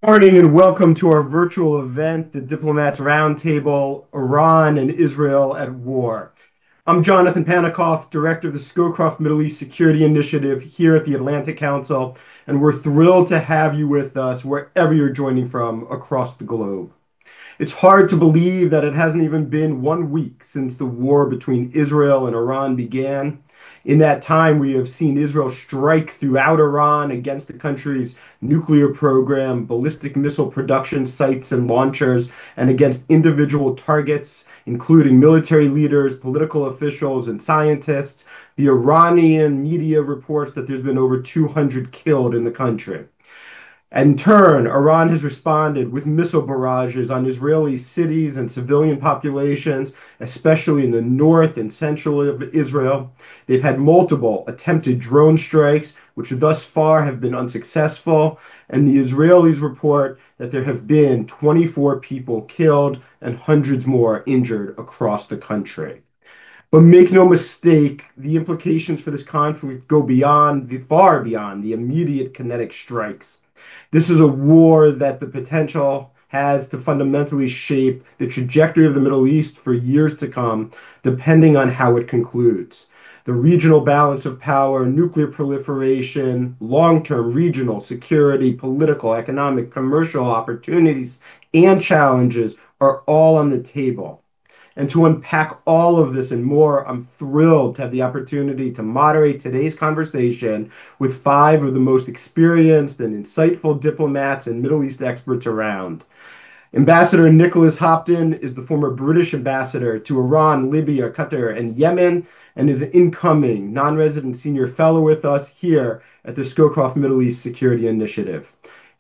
Morning and welcome to our virtual event, the Diplomats Roundtable, Iran and Israel at War. I'm Jonathan Panikoff, Director of the Scowcroft Middle East Security Initiative here at the Atlantic Council, and we're thrilled to have you with us wherever you're joining from across the globe. It's hard to believe that it hasn't even been 1 week since the war between Israel and Iran began. In that time, we have seen Israel strike throughout Iran against the country's nuclear program, ballistic missile production sites and launchers, and against individual targets, including military leaders, political officials, and scientists. The Iranian media reports that there's been over 200 killed in the country. In turn, Iran has responded with missile barrages on Israeli cities and civilian populations, especially in the north and central of Israel. They've had multiple attempted drone strikes, which thus far have been unsuccessful, and the Israelis report that there have been 24 people killed and hundreds more injured across the country. But make no mistake, the implications for this conflict go far beyond the immediate kinetic strikes. This is a war that the potential has to fundamentally shape the trajectory of the Middle East for years to come, depending on how it concludes. The regional balance of power, nuclear proliferation, long-term regional security, political, economic, commercial opportunities, and challenges are all on the table. And to unpack all of this and more, I'm thrilled to have the opportunity to moderate today's conversation with five of the most experienced and insightful diplomats and Middle East experts around. Ambassador Nicholas Hopton is the former British ambassador to Iran, Libya, Qatar, and Yemen, and is an incoming non-resident senior fellow with us here at the Scowcroft Middle East Security Initiative.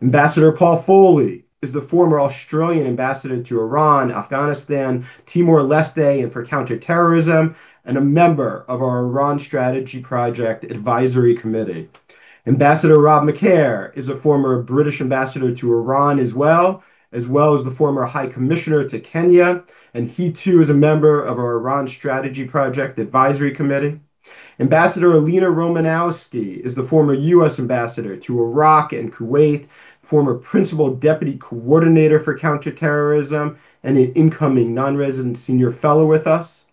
Ambassador Paul Foley is the former Australian ambassador to Iran, Afghanistan, Timor-Leste, and for counterterrorism, and a member of our Iran Strategy Project Advisory Committee. Ambassador Rob McCare is a former British ambassador to Iran as well as the former High Commissioner to Kenya, and he too is a member of our Iran Strategy Project Advisory Committee. Ambassador Alina Romanowski is the former U.S. ambassador to Iraq and Kuwait, former principal deputy coordinator for counterterrorism, and an incoming non-resident senior fellow with us.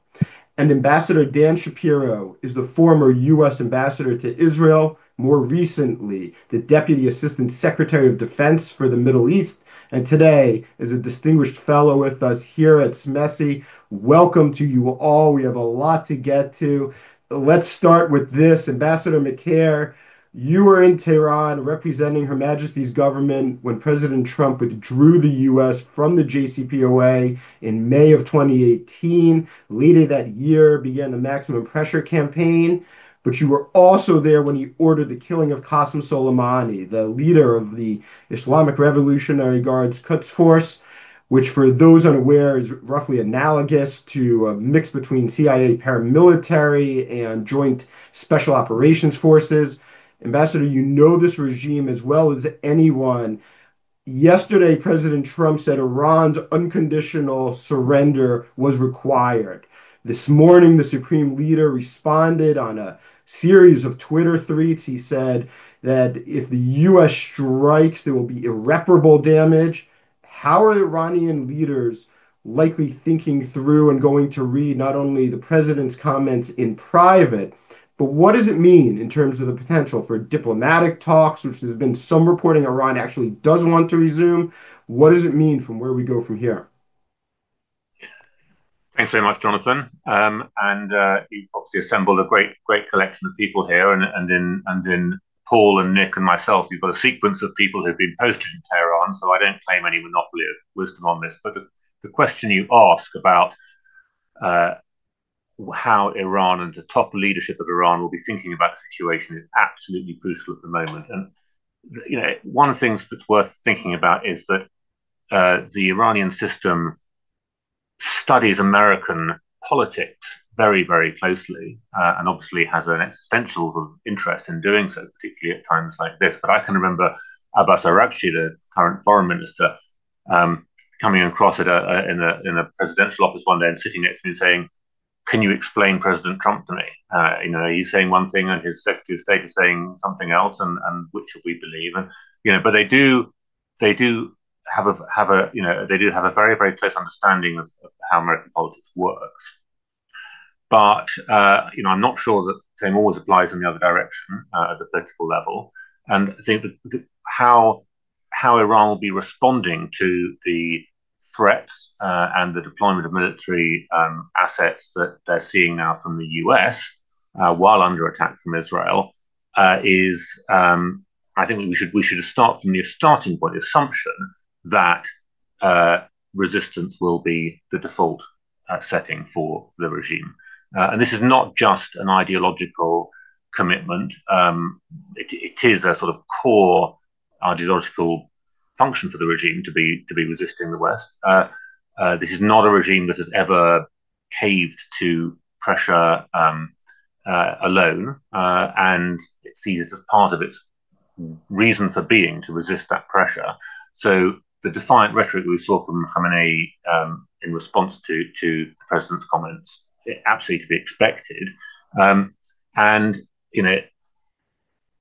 And Ambassador Dan Shapiro is the former U.S. ambassador to Israel, more recently the Deputy Assistant Secretary of Defense for the Middle East, and today is a distinguished fellow with us here at SMESI. Welcome to you all. We have a lot to get to. Let's start with this. Ambassador McCare, you were in Tehran representing Her Majesty's government when President Trump withdrew the U.S. from the JCPOA in May of 2018. Later that year began the Maximum Pressure campaign. But you were also there when he ordered the killing of Qasem Soleimani, the leader of the Islamic Revolutionary Guard's Quds Force, which for those unaware is roughly analogous to a mix between CIA paramilitary and joint special operations forces. Ambassador, you know this regime as well as anyone. Yesterday, President Trump said Iran's unconditional surrender was required. This morning, the supreme leader responded on a series of Twitter tweets. He said that if the U.S. strikes, there will be irreparable damage. How are Iranian leaders likely thinking through and going to read not only the president's comments in private, but what does it mean in terms of the potential for diplomatic talks, which there's been some reporting Iran actually does want to resume? What does it mean from where we go from here? Thanks very much, Jonathan. You've obviously assembled a great collection of people here, and in Paul and Nick and myself, you've got a sequence of people who've been posted in Tehran. So I don't claim any monopoly of wisdom on this. But the question you ask about how Iran and the top leadership of Iran will be thinking about the situation is absolutely crucial at the moment. And one of the things that's worth thinking about is that the Iranian system studies American politics very, very closely, and obviously has an existential interest in doing so, particularly at times like this. But I can remember Abbas Araghchi, the current foreign minister, coming across in a presidential office one day and sitting next to me and saying, "Can you explain President Trump to me? He's saying one thing and his Secretary of State is saying something else, and which should we believe?" And but they do they do have a they do have a very, very close understanding of how American politics works. But I'm not sure that the same always applies in the other direction at the political level. And I think that how Iran will be responding to the threats and the deployment of military assets that they're seeing now from the US while under attack from Israel is, I think we should start from the starting point, the assumption that resistance will be the default setting for the regime. And this is not just an ideological commitment. It is a sort of core ideological function for the regime to be resisting the West. This is not a regime that has ever caved to pressure alone, and it sees it as part of its reason for being to resist that pressure. So the defiant rhetoric we saw from Khamenei in response to the president's comments, absolutely to be expected. And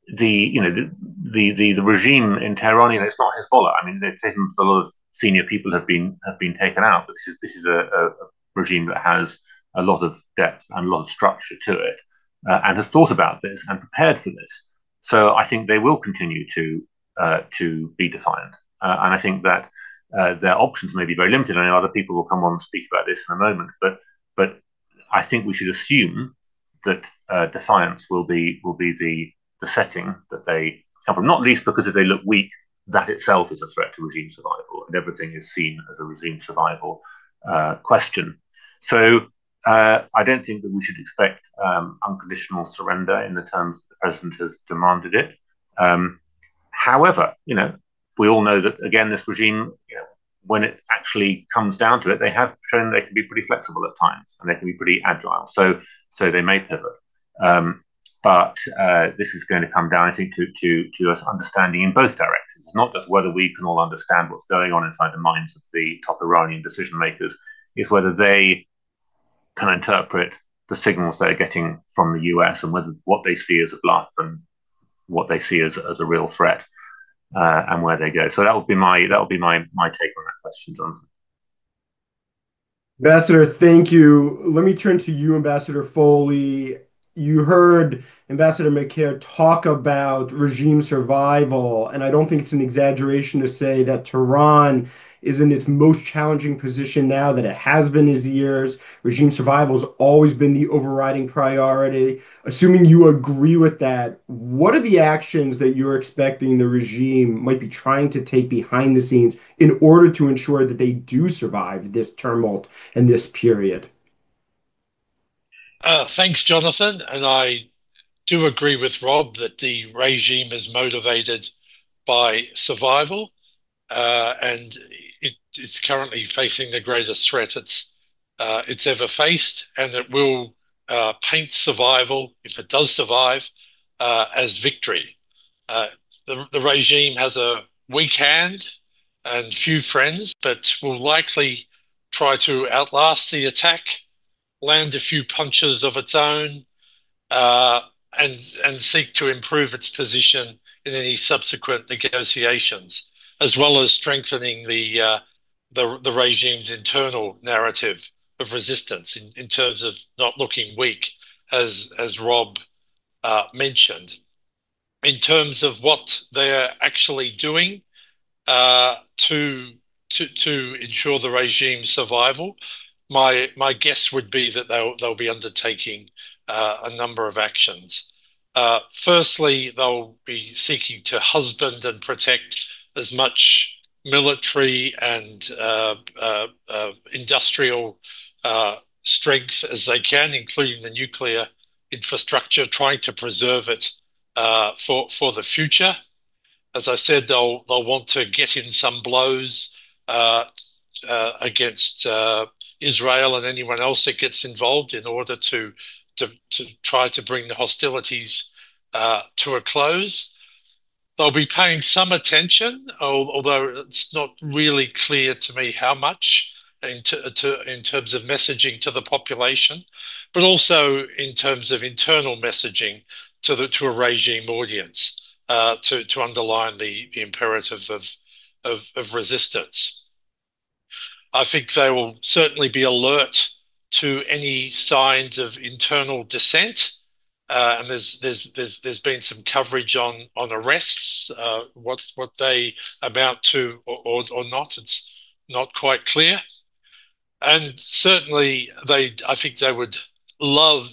the regime in Tehran, it's not Hezbollah. I mean, they've taken a lot of senior people have been taken out, but this is a regime that has a lot of depth and a lot of structure to it, and has thought about this and prepared for this. So I think they will continue to be defiant, and I think that their options may be very limited. I know other people will come on and speak about this in a moment, but I think we should assume that defiance will be the setting that they come from, not least because if they look weak, that itself is a threat to regime survival, and everything is seen as a regime survival question. So I don't think that we should expect unconditional surrender in the terms that the president has demanded it. However, we all know that, again, this regime, when it actually comes down to it, they have shown they can be pretty flexible at times, and they can be pretty agile. So they may pivot. But this is going to come down, I think, to us understanding in both directions. It's not just whether we can all understand what's going on inside the minds of the top Iranian decision makers, it's whether they can interpret the signals they're getting from the US and whether what they see as a bluff and what they see as a real threat, and where they go. So that would be my take on that question, Jonathan. Ambassador, thank you. Let me turn to you, Ambassador Foley. You heard Ambassador Macaire talk about regime survival, and I don't think it's an exaggeration to say that Tehran is in its most challenging position now that it has been in years. Regime survival has always been the overriding priority. Assuming you agree with that, what are the actions that you're expecting the regime might be trying to take behind the scenes in order to ensure that they do survive this tumult and this period? Thanks, Jonathan. And I do agree with Rob that the regime is motivated by survival, and it's currently facing the greatest threat it's ever faced, and it will paint survival, if it does survive, as victory. The regime has a weak hand and few friends, but will likely try to outlast the attack, land a few punches of its own, uh, and seek to improve its position in any subsequent negotiations, as well as strengthening the regime's internal narrative of resistance in terms of not looking weak, as Rob mentioned. In terms of what they're actually doing to ensure the regime's survival, my guess would be that they'll be undertaking a number of actions. Firstly, they'll be seeking to husband and protect as much military and industrial strength as they can, including the nuclear infrastructure, trying to preserve it for the future. As I said, they'll want to get in some blows against Israel and anyone else that gets involved in order to try to bring the hostilities to a close. They'll be paying some attention, although it's not really clear to me how much in terms of messaging to the population, but also in terms of internal messaging to a regime audience to underline the imperative of resistance. I think they will certainly be alert to any signs of internal dissent. And there's been some coverage on arrests, what they amount to or not. It's not quite clear. And certainly I think they would love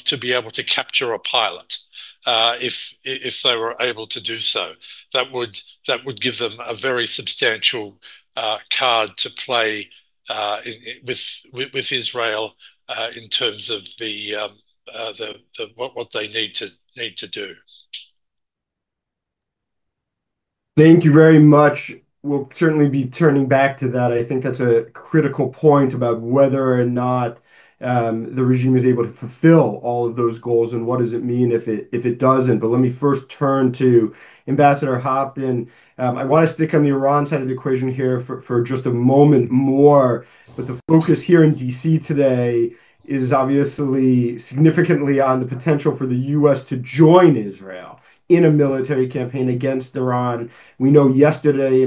to be able to capture a pilot if they were able to do so. That would give them a very substantial card to play with Israel in terms of what they need to do. Thank you very much. We'll certainly be turning back to that. I think that's a critical point about whether or not the regime is able to fulfill all of those goals and what does it mean if it doesn't. But let me first turn to Ambassador Hopton. I want to stick on the Iran side of the equation here for just a moment more, but the focus here in DC today is obviously significantly on the potential for the U.S. to join Israel in a military campaign against Iran. We know yesterday,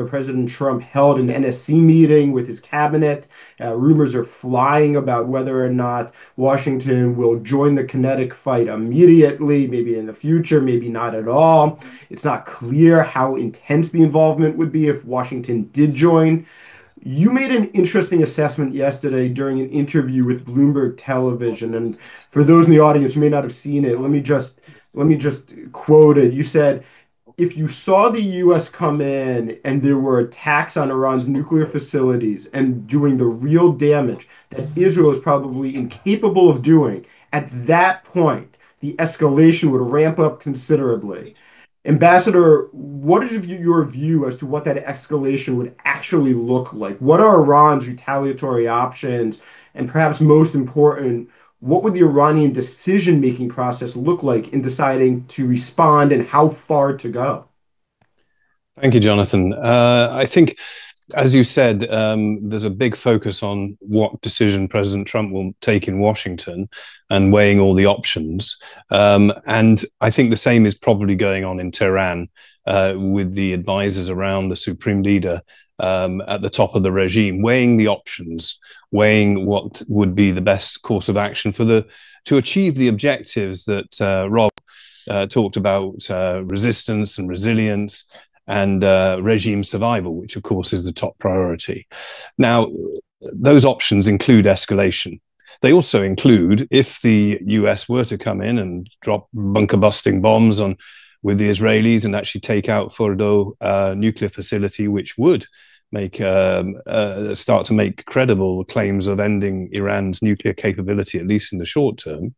President Trump held an NSC meeting with his cabinet. Rumors are flying about whether or not Washington will join the kinetic fight immediately, maybe in the future, maybe not at all. It's not clear how intense the involvement would be if Washington did join. You made an interesting assessment yesterday during an interview with Bloomberg Television, and for those in the audience who may not have seen it, let me just quote it. You said, if you saw the U.S. come in and there were attacks on Iran's nuclear facilities and doing the real damage that Israel is probably incapable of doing, at that point, the escalation would ramp up considerably. Ambassador, what is your view as to what that escalation would actually look like? What are Iran's retaliatory options? And perhaps most important, what would the Iranian decision-making process look like in deciding to respond and how far to go? Thank you, Jonathan. I think, as you said, there's a big focus on what decision President Trump will take in Washington and weighing all the options. And I think the same is probably going on in Tehran with the advisors around the supreme leader at the top of the regime, weighing the options, weighing what would be the best course of action to achieve the objectives that Rob talked about, resistance and resilience, and regime survival, which of course is the top priority. Now, those options include escalation. They also include, if the US were to come in and drop bunker-busting bombs with the Israelis and actually take out Fordo nuclear facility, which would start to make credible claims of ending Iran's nuclear capability, at least in the short term.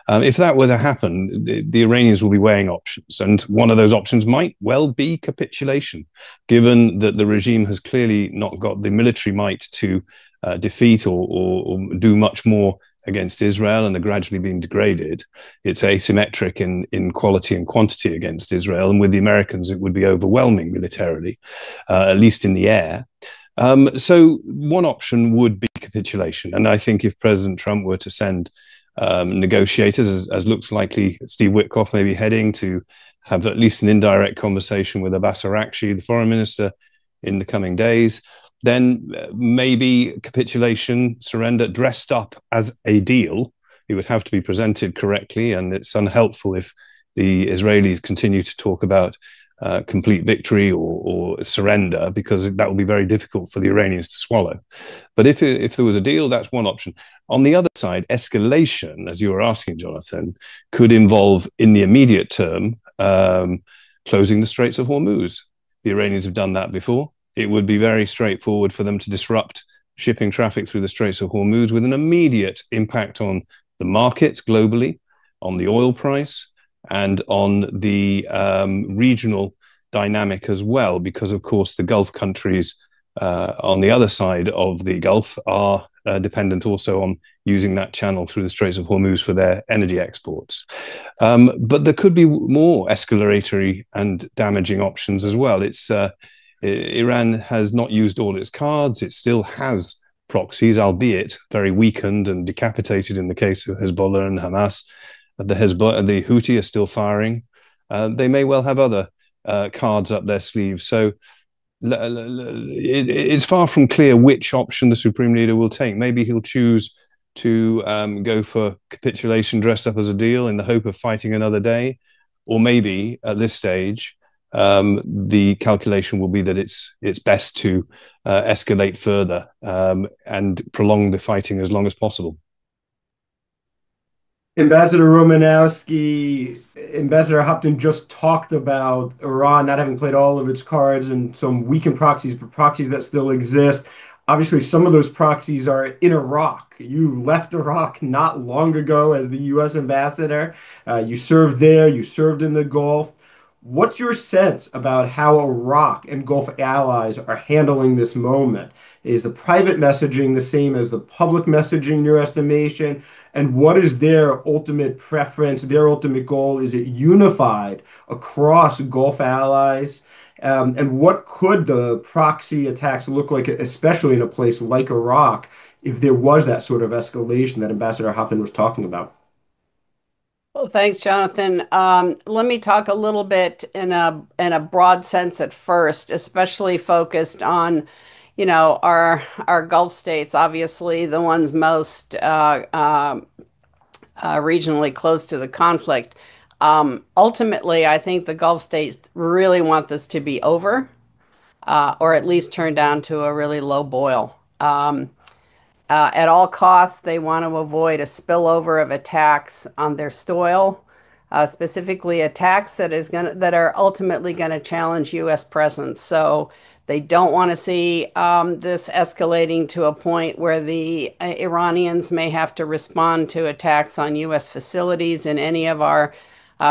If that were to happen, the Iranians will be weighing options. And one of those options might well be capitulation, given that the regime has clearly not got the military might to defeat or do much more against Israel and are gradually being degraded. It's asymmetric in quality and quantity against Israel. And with the Americans, it would be overwhelming militarily, at least in the air. So one option would be capitulation. And I think if President Trump were to send negotiators, as looks likely Steve Witkoff may be heading to have at least an indirect conversation with Abbas Araghchi, the foreign minister, in the coming days, then maybe capitulation, surrender, dressed up as a deal. It would have to be presented correctly, and it's unhelpful if the Israelis continue to talk about complete victory or surrender, because that would be very difficult for the Iranians to swallow. But if there was a deal, that's one option. On the other side, escalation, as you were asking, Jonathan, could involve, in the immediate term, closing the Straits of Hormuz. The Iranians have done that before. It would be very straightforward for them to disrupt shipping traffic through the Straits of Hormuz with an immediate impact on the markets globally, on the oil price, and on the regional dynamic as well, because, of course, the Gulf countries on the other side of the Gulf are dependent also on using that channel through the Straits of Hormuz for their energy exports. But there could be more escalatory and damaging options as well. Iran has not used all its cards. It still has proxies, albeit very weakened and decapitated in the case of Hezbollah and Hamas. The Houthi are still firing. They may well have other cards up their sleeves. So it's far from clear which option the Supreme Leader will take. Maybe he'll choose to go for capitulation dressed up as a deal in the hope of fighting another day, or maybe at this stage the calculation will be that it's best to escalate further and prolong the fighting as long as possible. Ambassador Romanowski, Ambassador Hopton just talked about Iran not having played all of its cards and some weakened proxies, but proxies that still exist. Obviously, some of those proxies are in Iraq. You left Iraq not long ago as the U.S. ambassador. You served there, you served in the Gulf. What's your sense about how Iraq and Gulf allies are handling this moment? Is the private messaging the same as the public messaging in your estimation? And what is their ultimate preference, their ultimate goal? Is it unified across Gulf allies? And what could the proxy attacks look like, especially in a place like Iraq, if there was that sort of escalation that Ambassador Hopton was talking about? Well, thanks, Jonathan. Let me talk a little bit in a broad sense at first, especially focused on, our Gulf states, obviously the ones most regionally close to the conflict. Ultimately, I think the Gulf states really want this to be over, or at least turn down to a really low boil. At all costs, they want to avoid a spillover of attacks on their soil, specifically attacks that are ultimately going to challenge U.S. presence. So they don't want to see this escalating to a point where the Iranians may have to respond to attacks on U.S. facilities in any of our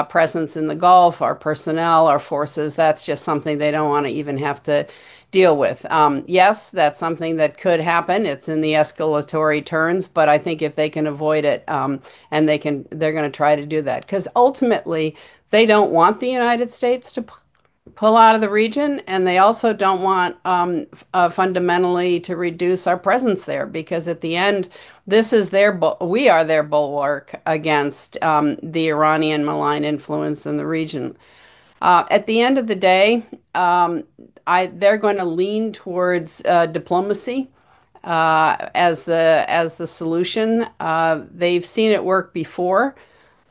presence in the Gulf, our personnel, our forces. That's just something they don't want to even have to deal with. Yes, that's something that could happen. It's in the escalatory turns, but I think if they can avoid it, and they're going to try to do that, because ultimately they don't want the United States to pull out of the region, and they also don't want fundamentally to reduce our presence there, because at the end, we are their bulwark against the Iranian malign influence in the region. At the end of the day, they're going to lean towards diplomacy as the solution. They've seen it work before.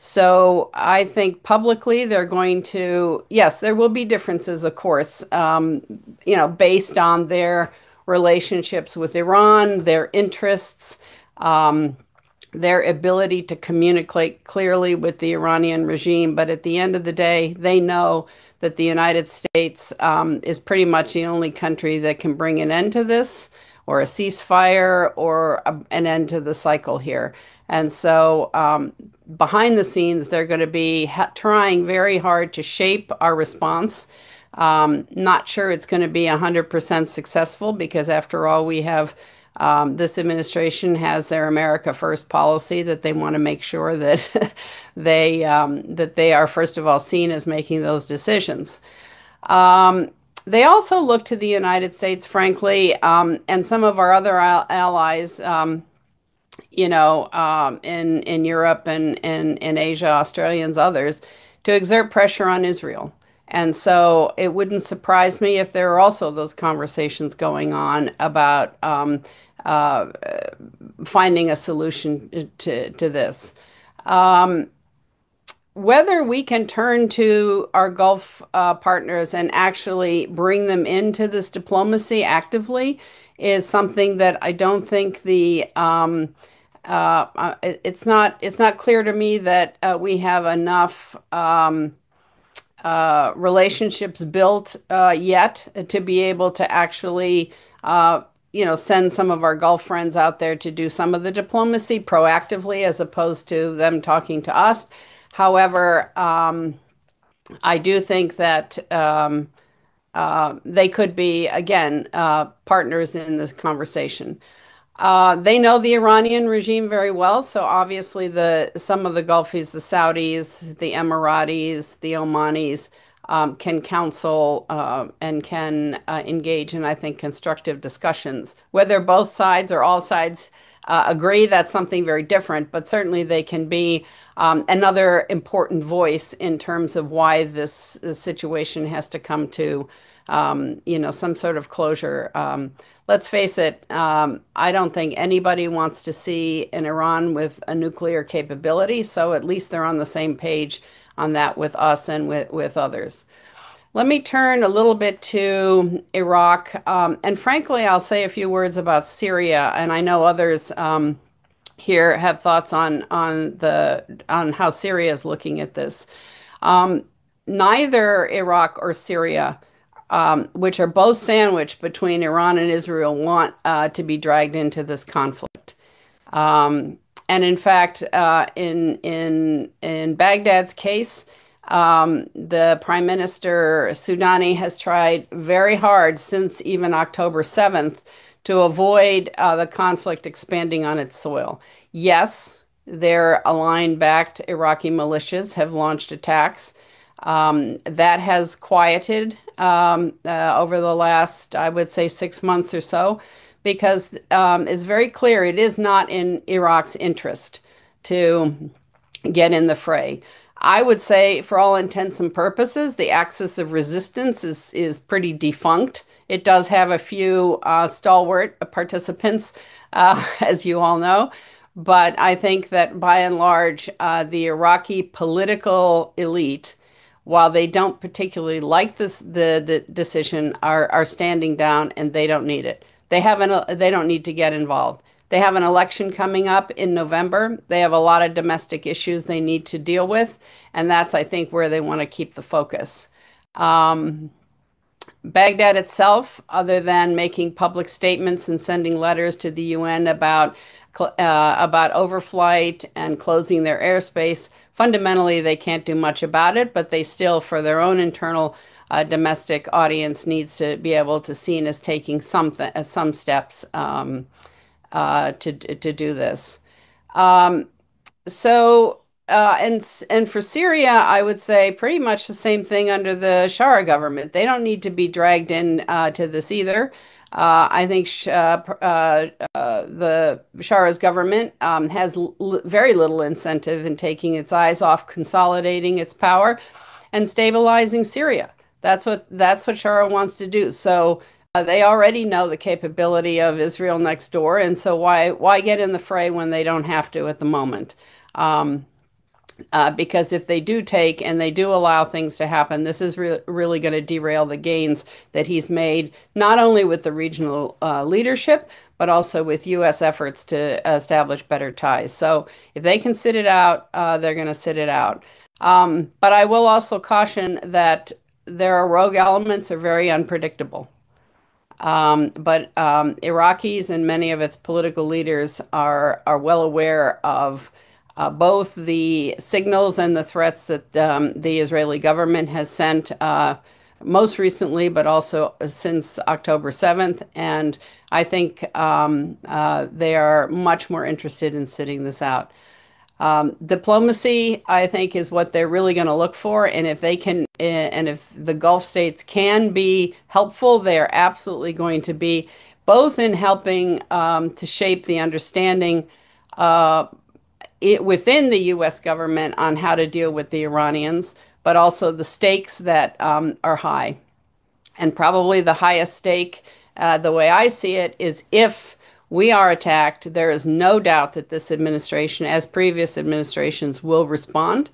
So I think publicly they're going to, yes, there will be differences, of course, based on their relationships with Iran, their interests, their ability to communicate clearly with the Iranian regime. But at the end of the day, they know that the United States is pretty much the only country that can bring an end to this, or a ceasefire, or an end to the cycle here. And so behind the scenes, they're going to be trying very hard to shape our response. Not sure it's going to be 100% successful, because after all, we have this administration has their America First policy that they want to make sure that they are, first of all, seen as making those decisions. They also look to the United States, frankly, and some of our other allies, in Europe and in Asia, Australians, others, to exert pressure on Israel. And so it wouldn't surprise me if there are also those conversations going on about finding a solution to this. Whether we can turn to our Gulf partners and actually bring them into this diplomacy actively is something that I don't think it's not clear to me that we have enough relationships built yet to be able to actually send some of our Gulf friends out there to do some of the diplomacy proactively, as opposed to them talking to us. However, I do think that they could be, again, partners in this conversation. They know the Iranian regime very well, so obviously some of the Gulfies, the Saudis, the Emiratis, the Omanis, can counsel and can engage in, I think, constructive discussions. Whether both sides or all sides agree that's something very different, but certainly they can be another important voice in terms of why this situation has to come to, some sort of closure. Let's face it, I don't think anybody wants to see an Iran with a nuclear capability, so at least they're on the same page on that with us and with others. Let me turn a little bit to Iraq, and frankly, I'll say a few words about Syria, and I know others here have thoughts on how Syria is looking at this. Neither Iraq or Syria, which are both sandwiched between Iran and Israel, want to be dragged into this conflict. And in fact, in Baghdad's case, the Prime Minister Soudani has tried very hard since even October 7th to avoid the conflict expanding on its soil. Yes, their aligned-backed Iraqi militias have launched attacks. That has quieted over the last, I would say, 6 months or so, because it's very clear it is not in Iraq's interest to get in the fray. I would say, for all intents and purposes, the axis of resistance is pretty defunct. It does have a few stalwart participants, as you all know, but I think that by and large, the Iraqi political elite, while they don't particularly like the decision, are standing down, and they don't need it. They don't need to get involved. They have an election coming up in November. They have a lot of domestic issues they need to deal with, and that's, I think, where they want to keep the focus. Baghdad itself, other than making public statements and sending letters to the UN about overflight and closing their airspace, fundamentally they can't do much about it, but they still, for their own internal domestic audience, needs to be able to seen as taking some steps to do this. And for Syria, I would say pretty much the same thing under the Shara government. They don't need to be dragged in to this either. I think the Shara's government has very little incentive in taking its eyes off consolidating its power and stabilizing Syria. That's what Shara wants to do. So they already know the capability of Israel next door, and so why get in the fray when they don't have to at the moment? Because if they do take and they do allow things to happen, this is really going to derail the gains that he's made, not only with the regional leadership, but also with U.S. efforts to establish better ties. So if they can sit it out, they're going to sit it out. But I will also caution that their rogue elements are very unpredictable. But Iraqis and many of its political leaders are well aware of both the signals and the threats that the Israeli government has sent most recently, but also since October 7th. And I think they are much more interested in sitting this out. Diplomacy, I think, is what they're really going to look for. And if they can, and if the Gulf states can be helpful, they are absolutely going to be, both in helping to shape the understanding within the U.S. government on how to deal with the Iranians, but also the stakes that are high. And probably the highest stake, the way I see it, is if we are attacked, there is no doubt that this administration, as previous administrations, will respond.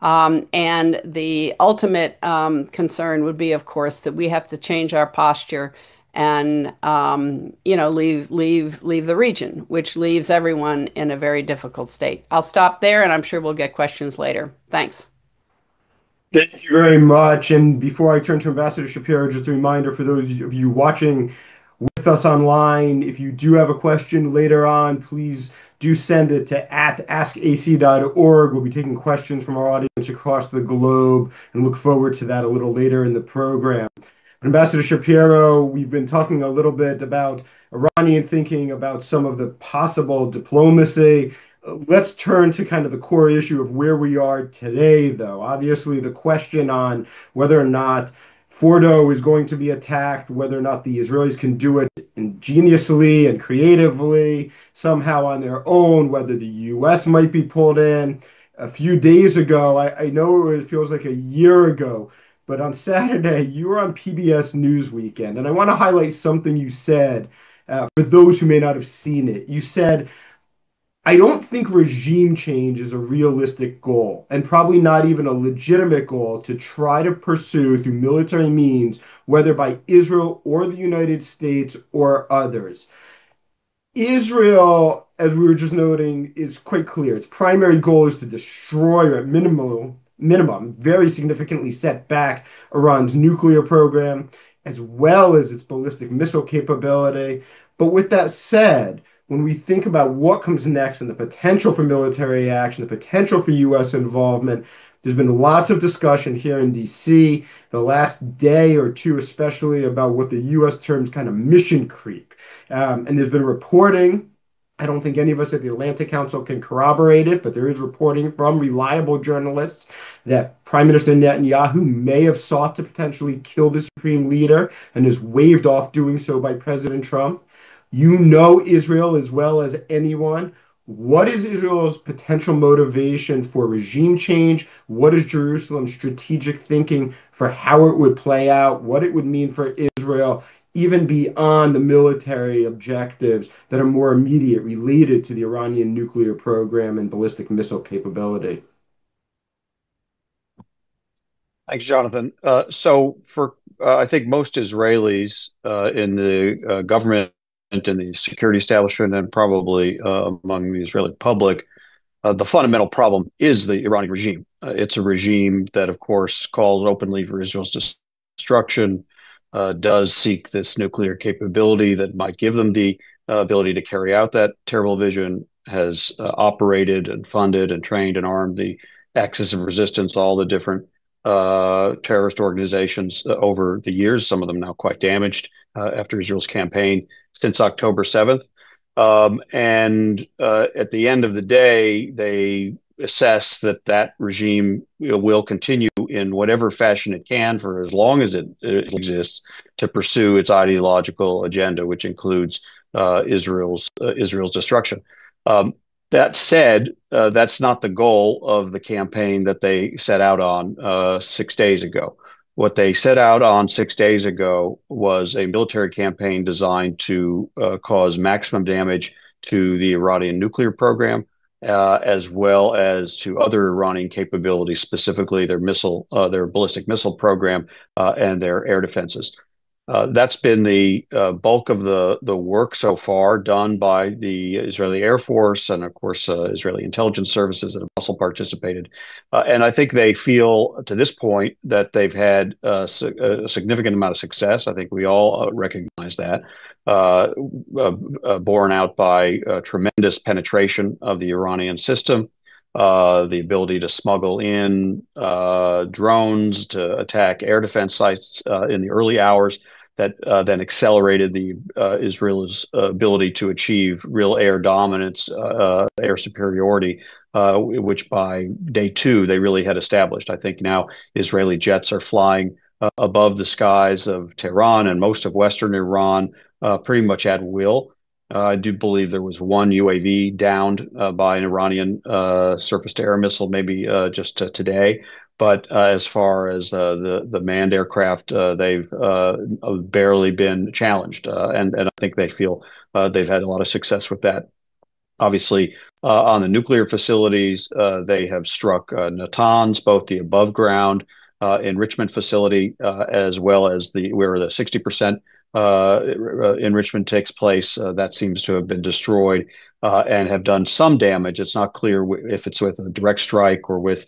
And the ultimate concern would be, of course, that we have to change our posture and leave the region, which leaves everyone in a very difficult state. I'll stop there, and I'm sure we'll get questions later. Thanks. Thank you very much. And before I turn to Ambassador Shapiro, just a reminder for those of you watching with us online, if you do have a question later on, please do send it to @askac.org. We'll be taking questions from our audience across the globe and look forward to that a little later in the program. Ambassador Shapiro, we've been talking a little bit about Iranian thinking about some of the possible diplomacy. Let's turn to kind of the core issue of where we are today, though. Obviously, the question on whether or not Fordo is going to be attacked, whether or not the Israelis can do it ingeniously and creatively, somehow on their own, whether the U.S. might be pulled in. A few days ago, I know it feels like a year ago, but on Saturday, you were on PBS News Weekend, and I want to highlight something you said for those who may not have seen it. You said, I don't think regime change is a realistic goal, and probably not even a legitimate goal to try to pursue through military means, whether by Israel or the United States or others. Israel, as we were just noting, is quite clear. Its primary goal is to destroy, or at minimum, very significantly set back Iran's nuclear program, as well as its ballistic missile capability. But with that said, when we think about what comes next and the potential for military action, the potential for U.S. involvement, there's been lots of discussion here in D.C. the last day or two, especially about what the U.S. terms kind of mission creep. And there's been reporting. I don't think any of us at the Atlantic Council can corroborate it, but there is reporting from reliable journalists that Prime Minister Netanyahu may have sought to potentially kill the supreme leader and is waved off doing so by President Trump. You know Israel as well as anyone. What is Israel's potential motivation for regime change? What is Jerusalem's strategic thinking for how it would play out, what it would mean for Israel, even beyond the military objectives that are more immediate related to the Iranian nuclear program and ballistic missile capability? Thanks, Jonathan. I think most Israelis in the government and the security establishment and probably among the Israeli public, the fundamental problem is the Iranian regime. It's a regime that, of course, calls openly for Israel's destruction, does seek this nuclear capability that might give them the ability to carry out that terrible vision, has operated and funded and trained and armed the Axis of Resistance, all the different terrorist organizations over the years, some of them now quite damaged after Israel's campaign since October 7th. At the end of the day, they assess that regime will continue in whatever fashion it can for as long as it exists to pursue its ideological agenda, which includes Israel's destruction. That said, that's not the goal of the campaign that they set out on 6 days ago. What they set out on 6 days ago was a military campaign designed to cause maximum damage to the Iranian nuclear program, as well as to other Iranian capabilities, specifically their ballistic missile program and their air defenses. That's been the bulk of the work so far done by the Israeli Air Force and, of course, Israeli intelligence services that have also participated. And I think they feel to this point that they've had a significant amount of success. I think we all recognize that, borne out by tremendous penetration of the Iranian system. The ability to smuggle in drones to attack air defense sites in the early hours that then accelerated Israel's ability to achieve real air dominance, air superiority, which by day 2 they really had established. I think now Israeli jets are flying above the skies of Tehran and most of Western Iran pretty much at will. I do believe there was one UAV downed by an Iranian surface-to-air missile, maybe just today. But as far as the manned aircraft, they've barely been challenged, and I think they feel they've had a lot of success with that. Obviously, on the nuclear facilities, they have struck Natanz, both the above-ground enrichment facility as well as where the 60% enrichment takes place. That seems to have been destroyed and have done some damage. It's not clear if it's with a direct strike or with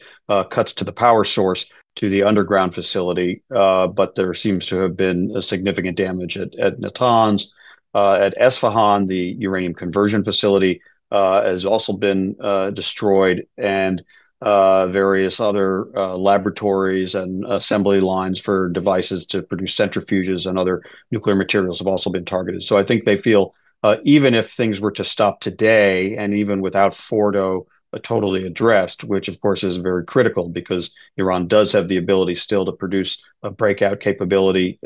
cuts to the power source to the underground facility, but there seems to have been a significant damage at Natanz. At Esfahan, the uranium conversion facility has also been destroyed, and various other laboratories and assembly lines for devices to produce centrifuges and other nuclear materials have also been targeted. So I think they feel even if things were to stop today, and even without Fordo totally addressed, which of course is very critical because Iran does have the ability still to produce a breakout capability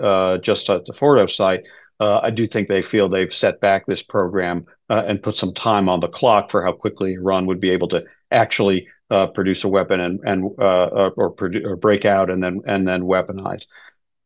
just at the Fordo site. I do think they feel they've set back this program and put some time on the clock for how quickly Iran would be able to actually produce a weapon or break out and then weaponize.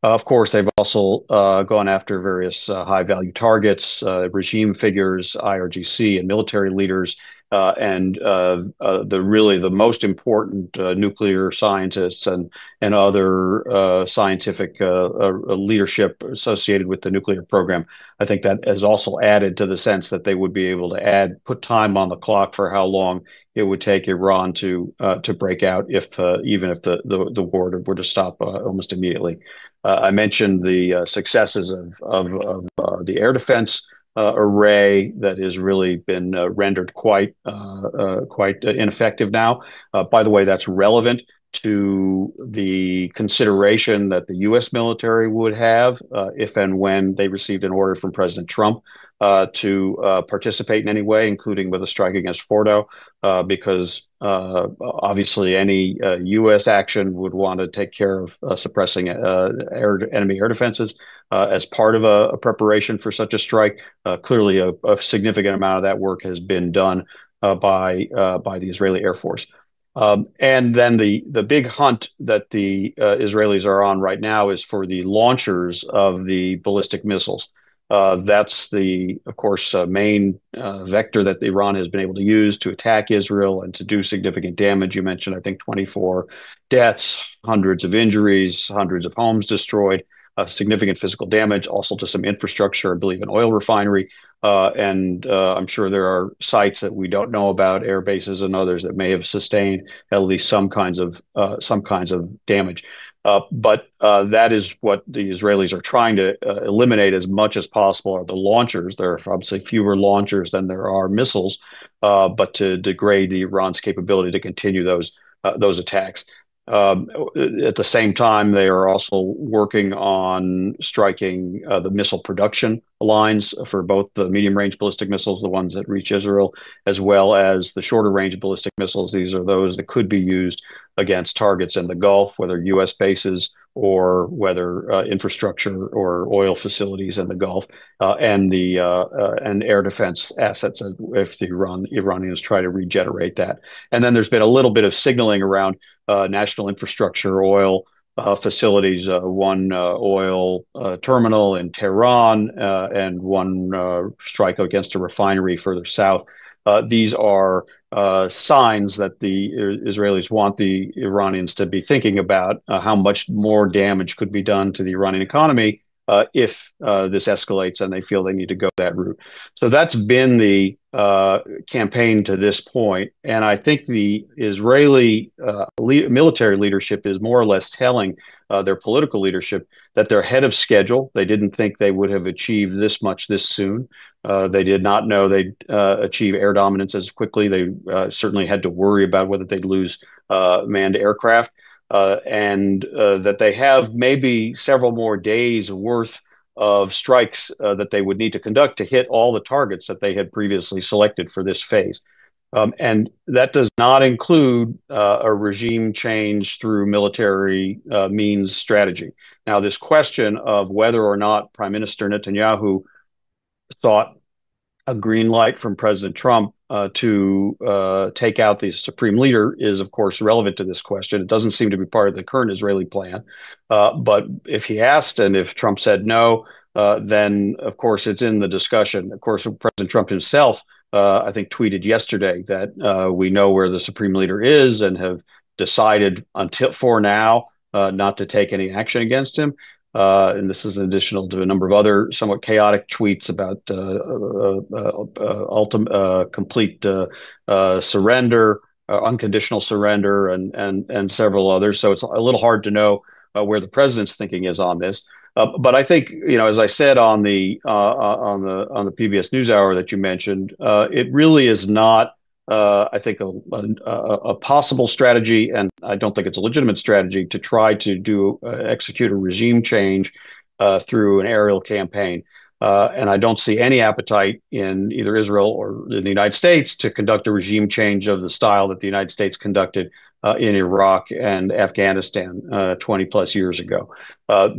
Of course, they've also gone after various high-value targets, regime figures, IRGC, and military leaders, and the most important nuclear scientists and other scientific leadership associated with the nuclear program. I think that has also added to the sense that they would be able to put time on the clock for how long it would take Iran to break out even if the war were to stop almost immediately. I mentioned the successes of the air defense array that has really been rendered quite ineffective now. By the way, that's relevant to the consideration that the U.S. military would have if and when they received an order from President Trump to participate in any way, including with a strike against Fordo, because obviously any U.S. action would want to take care of suppressing enemy air defenses as part of a preparation for such a strike. Clearly, a significant amount of that work has been done by the Israeli Air Force. And then the big hunt that the Israelis are on right now is for the launchers of the ballistic missiles. That's of course, main vector that Iran has been able to use to attack Israel and to do significant damage. You mentioned, I think, 24 deaths, hundreds of injuries, hundreds of homes destroyed, significant physical damage, also to some infrastructure, I believe an oil refinery. And I'm sure there are sites that we don't know about, air bases and others that may have sustained at least some kinds of damage. But that is what the Israelis are trying to eliminate as much as possible are the launchers. There are obviously fewer launchers than there are missiles, but to degrade Iran's capability to continue those attacks. At the same time, they are also working on striking the missile production lines for both the medium-range ballistic missiles, the ones that reach Israel, as well as the shorter-range ballistic missiles. These are those that could be used against targets in the Gulf, whether U.S. bases or whether infrastructure or oil facilities in the Gulf, and air defense assets if the Iranians try to regenerate that. And then there's been a little bit of signaling around national infrastructure, oil facilities, one oil terminal in Tehran, and one strike against a refinery further south. These are signs that the Israelis want the Iranians to be thinking about how much more damage could be done to the Iranian economy if this escalates and they feel they need to go that route. So that's been the campaign to this point. And I think the Israeli military leadership is more or less telling their political leadership that they're ahead of schedule. They didn't think they would have achieved this much this soon. They did not know they'd achieve air dominance as quickly. They certainly had to worry about whether they'd lose manned aircraft. And that they have maybe several more days worth of strikes that they would need to conduct to hit all the targets that they had previously selected for this phase. And that does not include a regime change through military means strategy. Now, this question of whether or not Prime Minister Netanyahu sought a green light from President Trump to take out the supreme leader is, of course, relevant to this question. It doesn't seem to be part of the current Israeli plan. But if he asked and if Trump said no, then, of course, it's in the discussion. Of course, President Trump himself, I think, tweeted yesterday that we know where the supreme leader is and have decided for now not to take any action against him. And this is additional to a number of other somewhat chaotic tweets about complete surrender, unconditional surrender, and several others. So it's a little hard to know where the president's thinking is on this. But I think, as I said on the PBS NewsHour that you mentioned, it really is not. I think a possible strategy, and I don't think it's a legitimate strategy, to try to execute a regime change through an aerial campaign. And I don't see any appetite in either Israel or in the United States to conduct a regime change of the style that the United States conducted in Iraq and Afghanistan 20 plus years ago.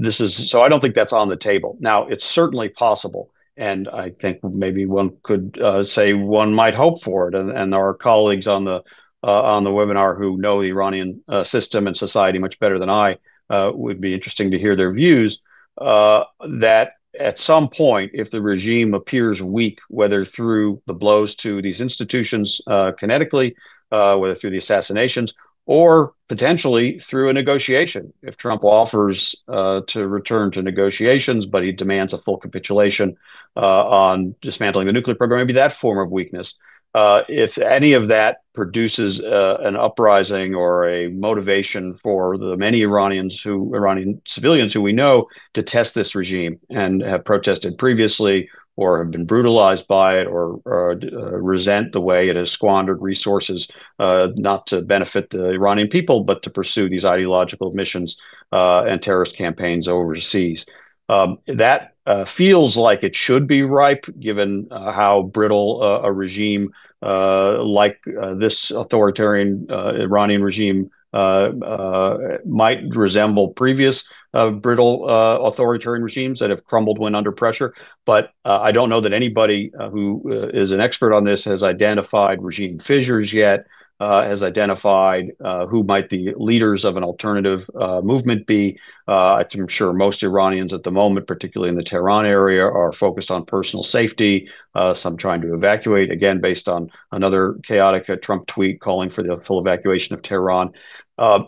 So I don't think that's on the table. Now, it's certainly possible. And I think maybe one could say one might hope for it. And our colleagues on the webinar who know the Iranian system and society much better than I would be interesting to hear their views that at some point, if the regime appears weak, whether through the blows to these institutions kinetically, whether through the assassinations, or potentially through a negotiation. If Trump offers to return to negotiations, but he demands a full capitulation on dismantling the nuclear program, maybe that form of weakness. If any of that produces an uprising or a motivation for the many Iranian civilians who we know to test this regime and have protested previously or have been brutalized by it or resent the way it has squandered resources, not to benefit the Iranian people, but to pursue these ideological missions and terrorist campaigns overseas. That feels like it should be ripe, given how brittle a regime like this authoritarian Iranian regime might resemble previous brittle authoritarian regimes that have crumbled when under pressure. But I don't know that anybody who is an expert on this has identified regime fissures yet, has identified who might the leaders of an alternative movement be. I'm sure most Iranians at the moment, particularly in the Tehran area, are focused on personal safety, some trying to evacuate, again, based on another chaotic Trump tweet calling for the full evacuation of Tehran.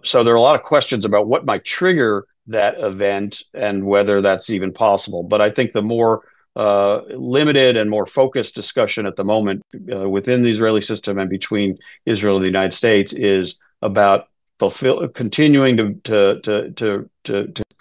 So there are a lot of questions about what might trigger that event and whether that's even possible. But I think the more limited and more focused discussion at the moment within the Israeli system and between Israel and the United States is about continuing to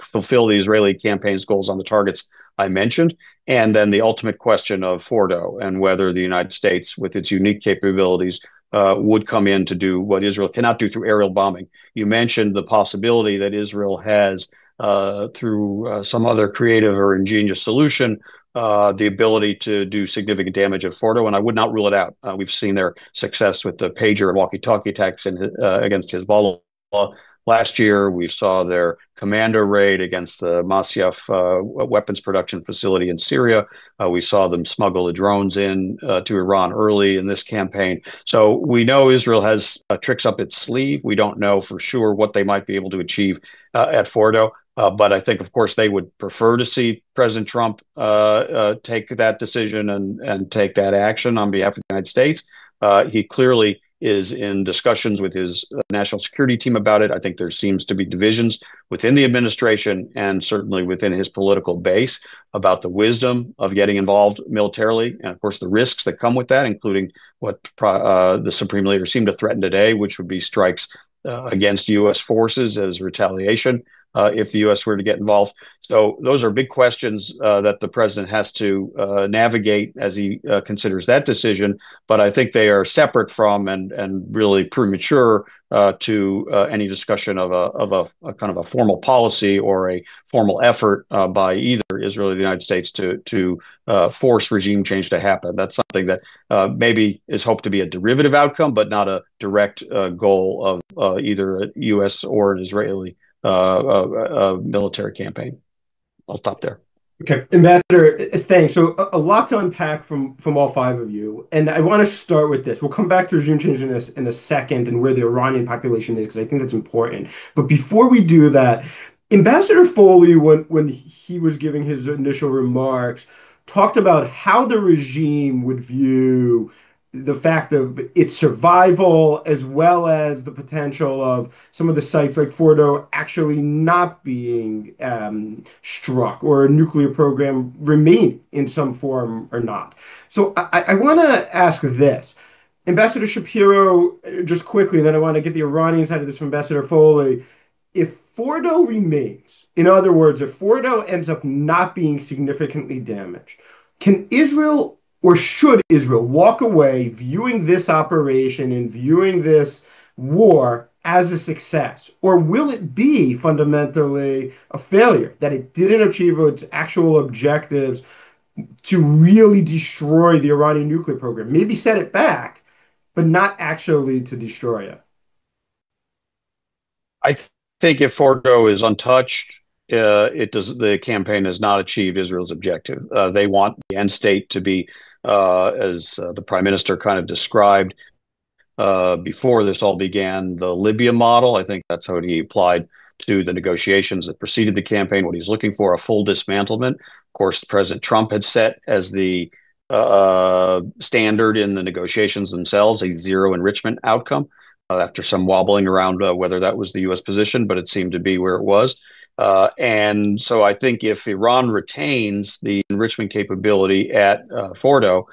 fulfill the Israeli campaign's goals on the targets I mentioned, and then the ultimate question of Fordo and whether the United States, with its unique capabilities, would come in to do what Israel cannot do through aerial bombing. You mentioned the possibility that Israel has, through some other creative or ingenious solution, the ability to do significant damage at Fordo, and I would not rule it out. We've seen their success with the pager and walkie-talkie attacks against Hezbollah last year. We saw their commando raid against the Masyaf weapons production facility in Syria. We saw them smuggle the drones in to Iran early in this campaign. So we know Israel has tricks up its sleeve. We don't know for sure what they might be able to achieve at Fordo. But I think, of course, they would prefer to see President Trump take that decision and take that action on behalf of the United States. He clearly is in discussions with his national security team about it. I think there seems to be divisions within the administration and certainly within his political base about the wisdom of getting involved militarily. And of course, the risks that come with that, including what the Supreme Leader seemed to threaten today, which would be strikes against U.S. forces as retaliation if the U.S. were to get involved. So those are big questions that the president has to navigate as he considers that decision. But I think they are separate from and really premature to any discussion of a kind of a formal policy or a formal effort by either Israel or the United States to force regime change to happen. That's something that maybe is hoped to be a derivative outcome, but not a direct goal of either a U.S. or an Israeli military campaign. I'll stop there. Okay, Ambassador, thanks. So a lot to unpack from all five of you, and I want to start with this. We'll come back to regime change in a second and where the Iranian population is, because I think that's important. But before we do that, Ambassador Foley, when he was giving his initial remarks, talked about how the regime would view the fact of its survival, as well as the potential of some of the sites like Fordo actually not being struck or a nuclear program remain in some form or not. So I want to ask this. Ambassador Shapiro, just quickly, then I want to get the Iranian side of this from Ambassador Foley. If Fordo remains, in other words, if Fordo ends up not being significantly damaged, can Israel or should Israel walk away viewing this operation and viewing this war as a success? Or will it be fundamentally a failure, that it didn't achieve its actual objectives to really destroy the Iranian nuclear program? Maybe set it back, but not actually to destroy it. I think if Fordo is untouched, the campaign has not achieved Israel's objective. They want the end state to be, as the prime minister kind of described before this all began, the Libya model. I think that's how he applied to the negotiations that preceded the campaign. What he's looking for, a full dismantlement. Of course, President Trump had set as the standard in the negotiations themselves a zero enrichment outcome. After some wobbling around whether that was the U.S. position, but it seemed to be where it was. And so I think if Iran retains the enrichment capability at Fordo,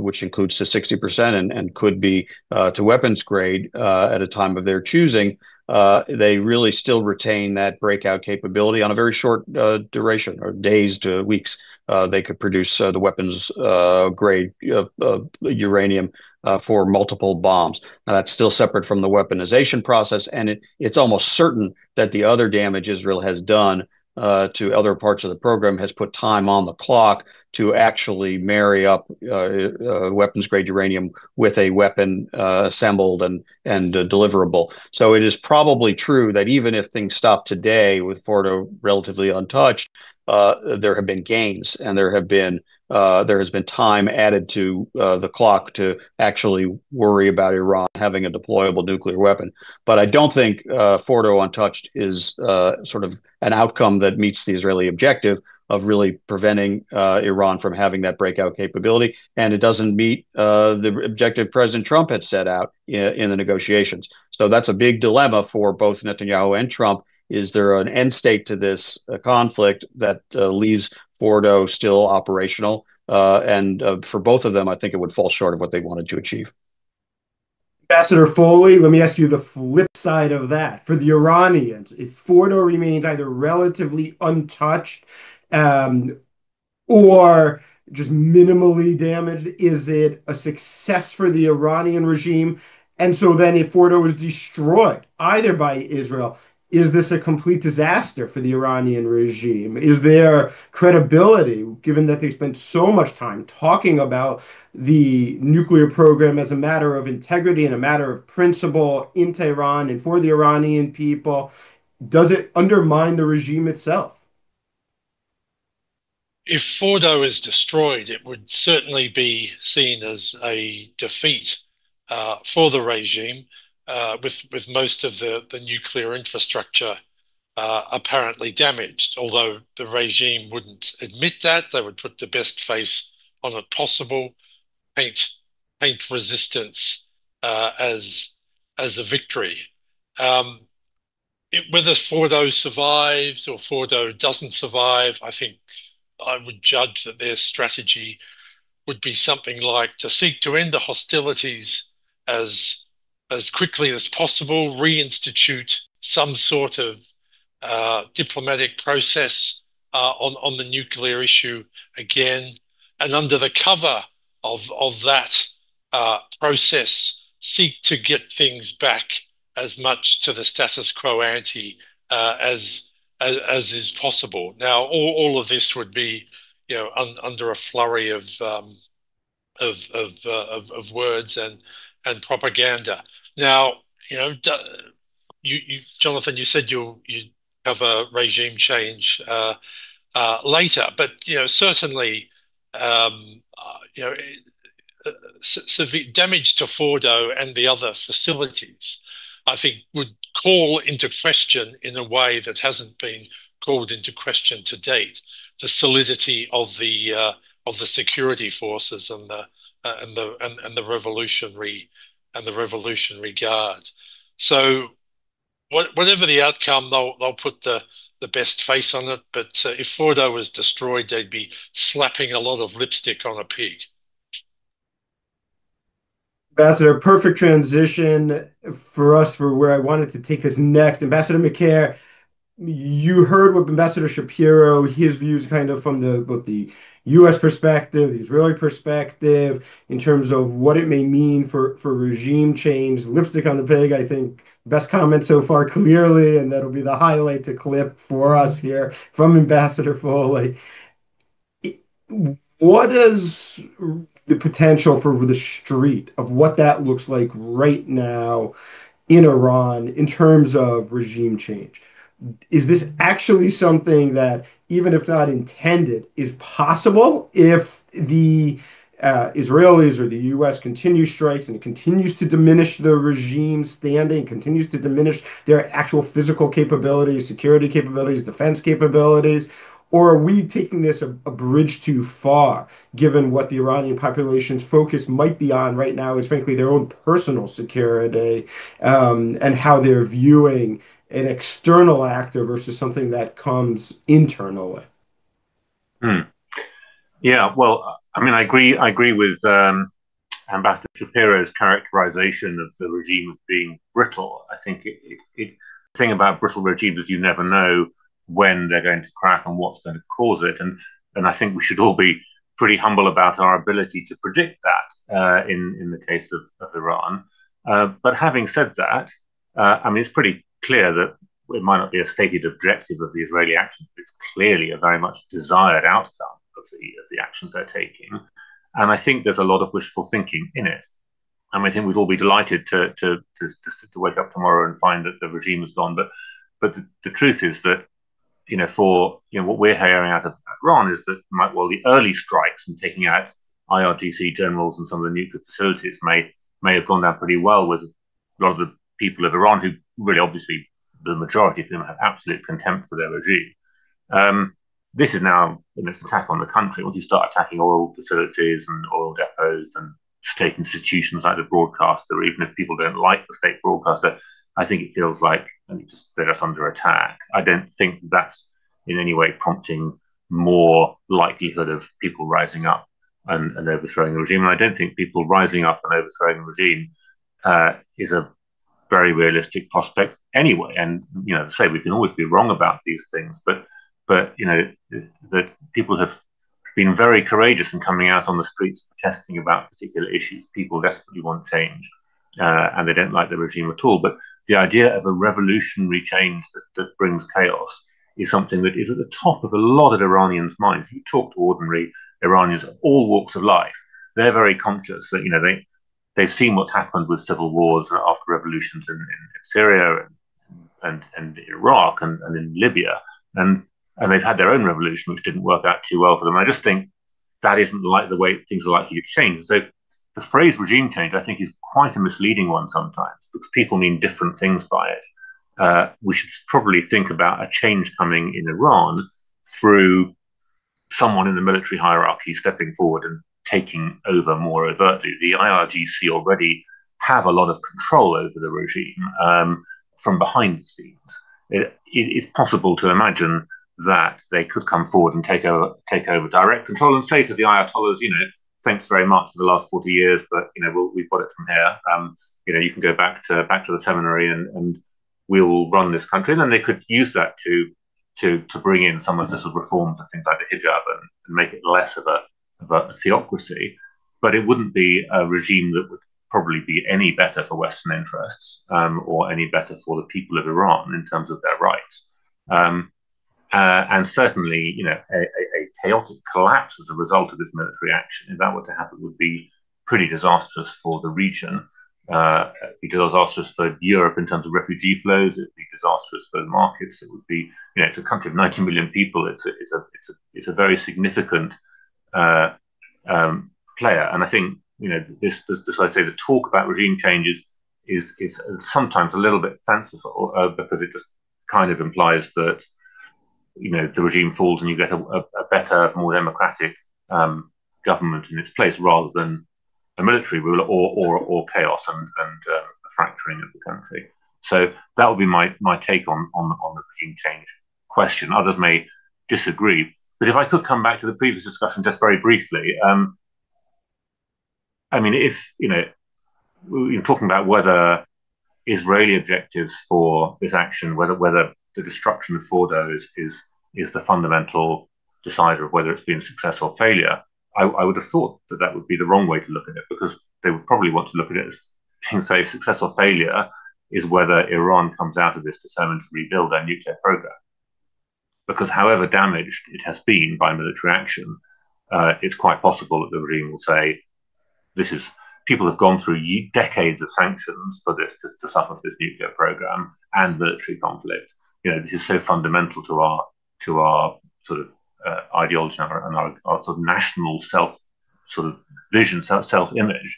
which includes to 60% and could be to weapons grade at a time of their choosing, they really still retain that breakout capability on a very short duration, or days to weeks. They could produce the weapons grade uranium for multiple bombs. Now, that's still separate from the weaponization process, and it's almost certain that the other damage Israel has done to other parts of the program has put time on the clock to actually marry up weapons grade uranium with a weapon assembled and deliverable. So it is probably true that even if things stop today with Fordo relatively untouched, there have been gains, and there has been time added to the clock to actually worry about Iran having a deployable nuclear weapon. But I don't think Fordo untouched is sort of an outcome that meets the Israeli objective of really preventing Iran from having that breakout capability. And it doesn't meet the objective President Trump had set out in the negotiations. So that's a big dilemma for both Netanyahu and Trump. Is there an end state to this conflict that leaves Fordo still operational? And for both of them, I think it would fall short of what they wanted to achieve. Ambassador Foley, let me ask you the flip side of that. For the Iranians, if Fordo remains either relatively untouched or just minimally damaged, is it a success for the Iranian regime? And so then if Fordo is destroyed, either by Israel, is this a complete disaster for the Iranian regime? Is there credibility, given that they spent so much time talking about the nuclear program as a matter of integrity and a matter of principle in Tehran and for the Iranian people? Does it undermine the regime itself? If Fordo is destroyed, it would certainly be seen as a defeat for the regime, with most of the nuclear infrastructure apparently damaged. Although the regime wouldn't admit that, they would put the best face on it possible, paint resistance as a victory. Whether Fordo survives or Fordo doesn't survive, I think I would judge that their strategy would be something like to seek to end the hostilities as quickly as possible, reinstitute some sort of diplomatic process on the nuclear issue again, and under the cover of that process, seek to get things back as much to the status quo ante as is possible. Now, all of this would be, under a flurry of words and propaganda. Now, Jonathan, you said you cover regime change later, but certainly, severe damage to Fordo and the other facilities, I think, would call into question, in a way that hasn't been called into question to date, the solidity of the security forces and the revolutionary guard. So, whatever the outcome, they'll put the best face on it. But if Fordo was destroyed, they'd be slapping a lot of lipstick on a pig. Ambassador, perfect transition for us for where I wanted to take us next. Ambassador McCare, you heard what Ambassador Shapiro, his views kind of from both the U.S. perspective, the Israeli perspective, in terms of what it may mean for regime change. Lipstick on the pig, I think, best comment so far, clearly, and that'll be the highlight to clip for us here from Ambassador Foley. What is the potential for the street of what that looks like right now in Iran in terms of regime change? Is this actually something that, even if not intended, is possible if the Israelis or the US continue strikes and it continues to diminish the regime's standing, continues to diminish their actual physical capabilities, security capabilities, defense capabilities? Or are we taking this a bridge too far, given what the Iranian population's focus might be on right now is, frankly, their own personal security, and how they're viewing an external actor versus something that comes internally? Hmm. Yeah, well, I mean, I agree with Ambassador Shapiro's characterization of the regime as being brittle. I think the thing about brittle regimes is you never know when they're going to crack and what's going to cause it, and I think we should all be pretty humble about our ability to predict that in the case of Iran. But having said that, I mean, it's pretty clear that it might not be a stated objective of the Israeli actions, but it's clearly a very much desired outcome of the actions they're taking. And I think there's a lot of wishful thinking in it. And I think we'd all be delighted to wake up tomorrow and find that the regime is gone. But the truth is that, for what we're hearing out of Iran is that the early strikes and taking out IRGC generals and some of the nuclear facilities may have gone down pretty well with a lot of the people of Iran, who really, obviously, the majority of them have absolute contempt for their regime. This is now its attack on the country. Once you start attacking oil facilities and oil depots and state institutions like the broadcaster, even if people don't like the state broadcaster, I think it feels like they're just under attack. I don't think that's in any way prompting more likelihood of people rising up and overthrowing the regime. And I don't think people rising up and overthrowing the regime is a very realistic prospect anyway. And, as I say, we can always be wrong about these things, but that people have been very courageous in coming out on the streets protesting about particular issues. People desperately want change, and they don't like the regime at all. But the idea of a revolutionary change that brings chaos is something that is at the top of a lot of Iranians' minds. If you talk to ordinary Iranians of all walks of life, they're very conscious that they've seen what's happened with civil wars after revolutions in Syria and Iraq and in Libya, and they've had their own revolution, which didn't work out too well for them. I just think that isn't like the way things are likely to change. So the phrase regime change, I think, is quite a misleading one sometimes, because people mean different things by it. We should probably think about a change coming in Iran through someone in the military hierarchy stepping forward and taking over more overtly. The IRGC already have a lot of control over the regime from behind the scenes. It is possible to imagine that they could come forward and take over direct control and say to the Ayatollahs, thanks very much for the last 40 years, but we've got it from here. You can go back to the seminary and we'll run this country. And then they could use that to bring in some of the sort of reforms of things like the hijab and make it less of a theocracy. But it wouldn't be a regime that would probably be any better for Western interests or any better for the people of Iran in terms of their rights. And certainly, a chaotic collapse as a result of this military action, if that were to happen, would be pretty disastrous for the region. It'd be disastrous for Europe in terms of refugee flows. It'd be disastrous for the markets. It would be, it's a country of 90 million people. It's a very significant player. And I think, this I say, the talk about regime changes is sometimes a little bit fanciful because it just kind of implies that the regime falls and you get a better, more democratic government in its place, rather than a military rule or chaos and a fracturing of the country. So that would be my take on the regime change question. Others may disagree, but if I could come back to the previous discussion just very briefly, I mean, if you're talking about whether Israeli objectives for this action, whether the destruction of Fordo is the fundamental decider of whether it's been a success or failure, I would have thought that would be the wrong way to look at it, because they would probably want to look at it as being, say, success or failure is whether Iran comes out of this determined to rebuild their nuclear program. Because however damaged it has been by military action, it's quite possible that the regime will say, people have gone through decades of sanctions for this to suffer for this nuclear program and military conflict. This is so fundamental to our sort of ideology and our sort of national vision, self-image,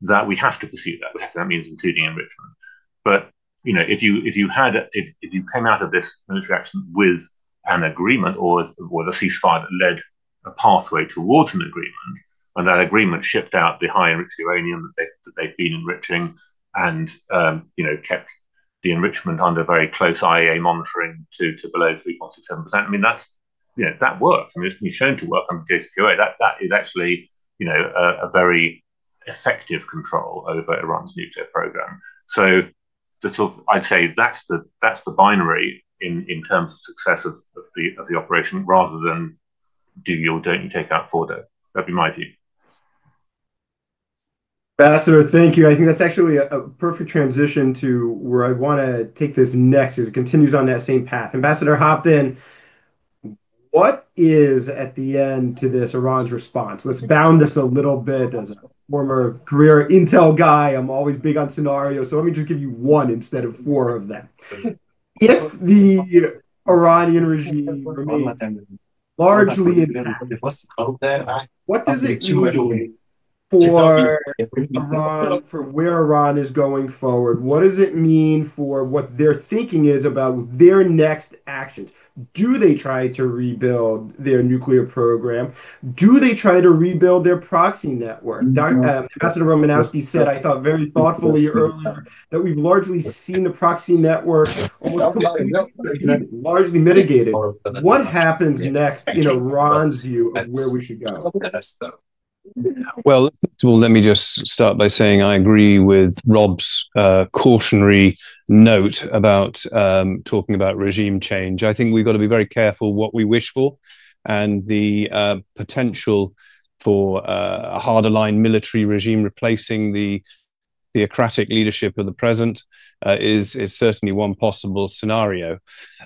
that we have to pursue that. That means including enrichment. But if you came out of this military action with an agreement or the ceasefire that led a pathway towards an agreement, and that agreement shipped out the high enriched uranium that they've been enriching, and kept the enrichment under very close IAEA monitoring to below 3.67%. I mean, that works. I mean, it's been shown to work under JCPOA. That is actually a very effective control over Iran's nuclear program. So I'd say that's the binary in terms of success of the operation, rather than do you or don't you take out Fordo. That'd be my view. Ambassador, thank you. I think that's actually a perfect transition to where I want to take this next, as it continues on that same path. Ambassador Hopton, what is at the end to this Iran's response? Let's bound this a little bit. As a former career Intel guy, I'm always big on scenarios, so let me just give you one instead of four of them. If the Iranian regime remains largely intact, what does it mean for Iran, for where Iran is going forward? What does it mean for what their thinking is about their next actions? Do they try to rebuild their nuclear program? Do they try to rebuild their proxy network? Ambassador Romanowski said, I thought very thoughtfully earlier, that we've largely seen the proxy network largely mitigated. What happens next in Iran's view of where we should go? Well, first of all, let me just start by saying I agree with Rob's cautionary note about talking about regime change. I think we've got to be very careful what we wish for, and the potential for a harder line military regime replacing the theocratic leadership of the present is certainly one possible scenario.